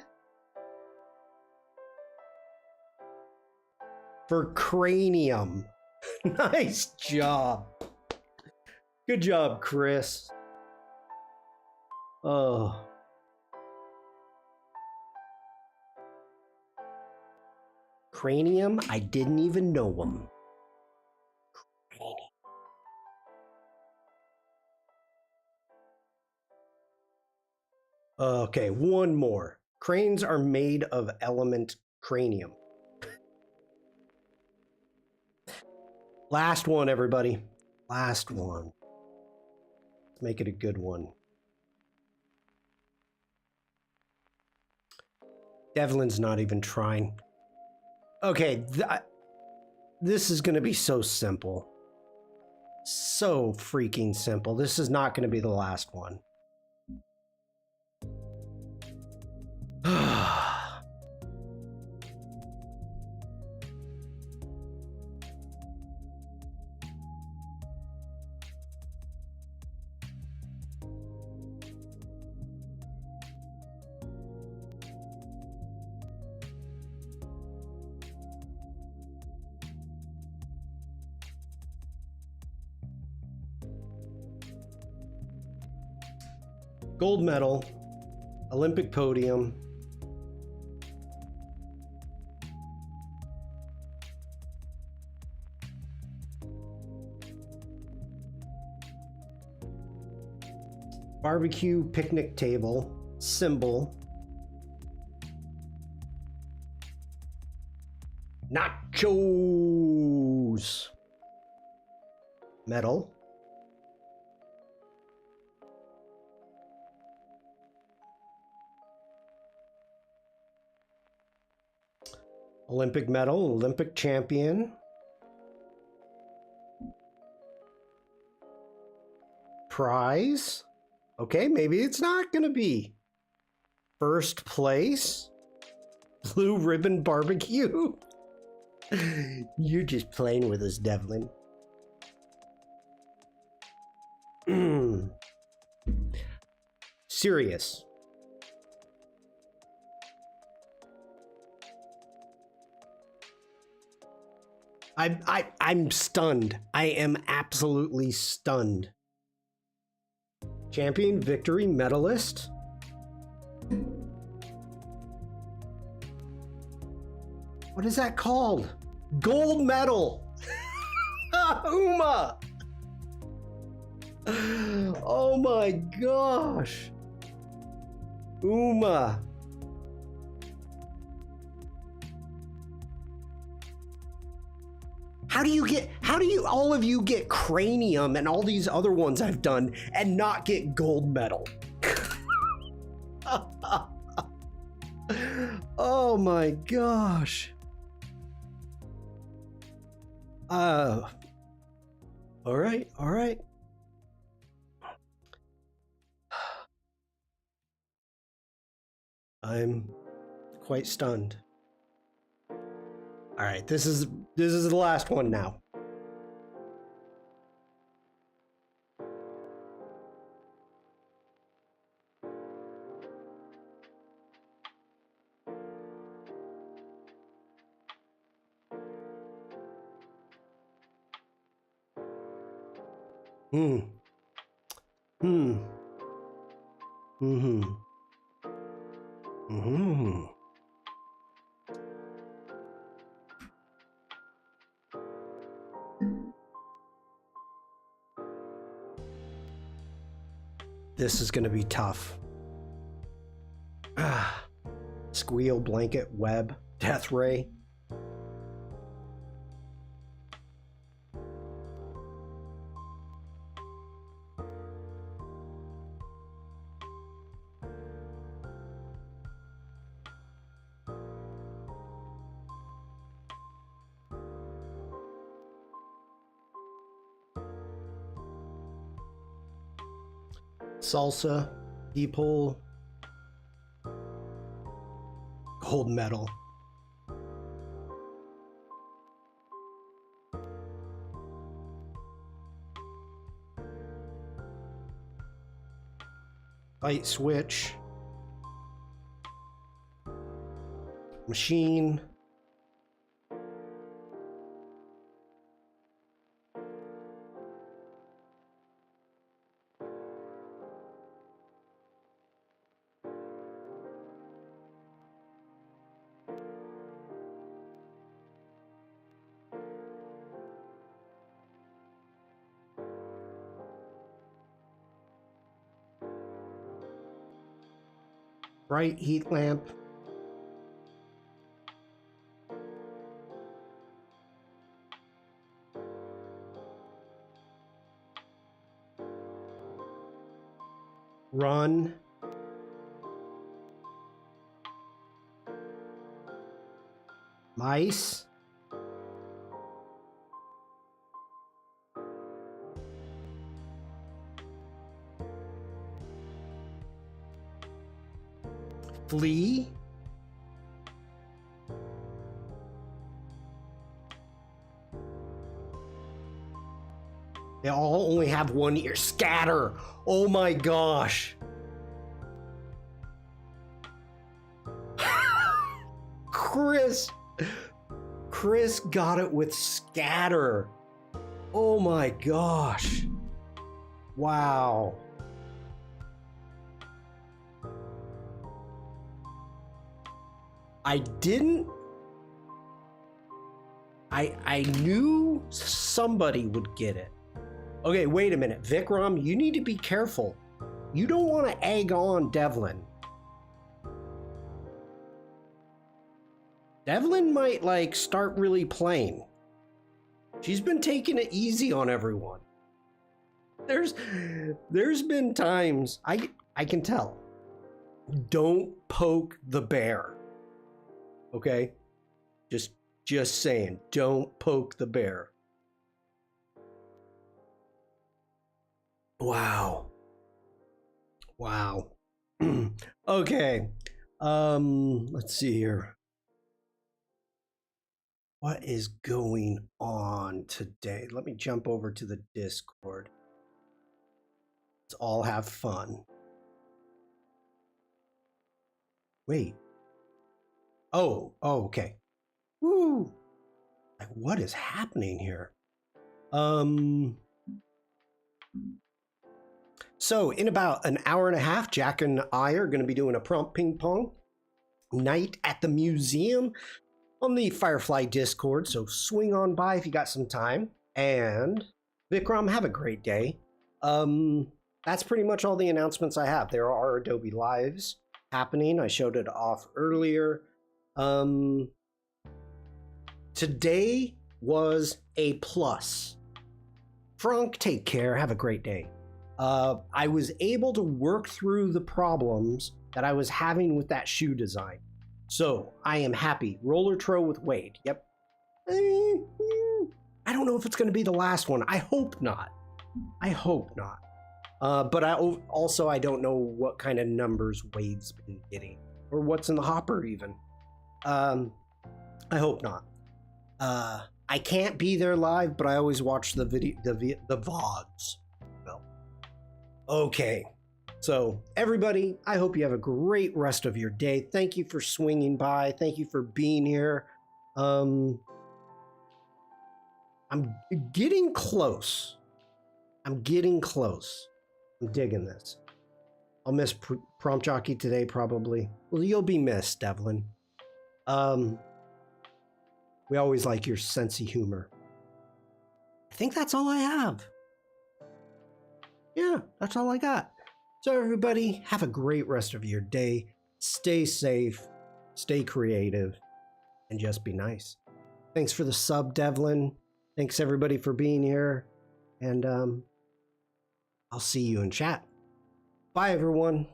for cranium. Nice job. Good job, Chris. Oh. Cranium, I didn't even know him. Cranium. Okay, one more. Cranes are made of element cranium. Last one, everybody. Last one. Let's make it a good one. Devlin's not even trying. Okay, this is going to be so simple. So freaking simple. This is not going to be the last one. Gold medal, Olympic podium. Barbecue picnic table, symbol. Nachos. Medal. Olympic medal, Olympic champion. Prize. Okay, maybe it's not gonna be first place. Blue ribbon barbecue. You're just playing with us, Devlin. Serious. I'm stunned. I am absolutely stunned. Champion, victory, medalist. What is that called? Gold medal. Uma. Oh my gosh. Uma. How do you all of you get cranium and all these other ones I've done and not get gold medal? Oh my gosh. All right. I'm quite stunned. All right, this is the last one now. This is gonna be tough. Squeal, blanket, web, death ray. Salsa, people, gold medal. Light switch. Machine. Bright heat lamp. Run. Mice. Flee? They all only have one ear. Scatter! Oh my gosh. Chris got it with scatter. Oh my gosh. Wow. I knew somebody would get it. Okay, wait a minute. Vikram, you need to be careful. You don't want to egg on Devlin. Devlin might like start really playing. She's been taking it easy on everyone. There's been times I can tell. Don't poke the bear. Okay? Just saying, don't poke the bear. Wow. Okay. Let's see here. What is going on today? Let me jump over to the Discord. Let's all have fun. Wait. Oh, okay. Woo! Like, what is happening here? So in about an hour and a half, Jack and I are going to be doing a prompt ping pong night at the museum on the Firefly Discord. So swing on by if you got some time. And Vikram, have a great day. That's pretty much all the announcements I have. There are Adobe Lives happening. I showed it off earlier. Today was a plus. Frank, take care. Have a great day. I was able to work through the problems that I was having with that shoe design. So I am happy. Roller Tro with Wade. Yep. I don't know if it's going to be the last one. I hope not. But I don't know what kind of numbers Wade's been getting or what's in the hopper even. I hope not. I can't be there live, but I always watch the VODs. Well, okay. So everybody, I hope you have a great rest of your day. Thank you for swinging by. Thank you for being here. I'm getting close. I'm digging this. I'll miss Prompt Jockey today, probably. Well, you'll be missed, Devlin. We always like your sense of humor. I think that's all I have. Yeah, that's all I got. So everybody, have a great rest of your day. Stay safe, stay creative, and just be nice. Thanks for the sub, Devlin. Thanks everybody for being here. And I'll see you in chat. Bye, everyone.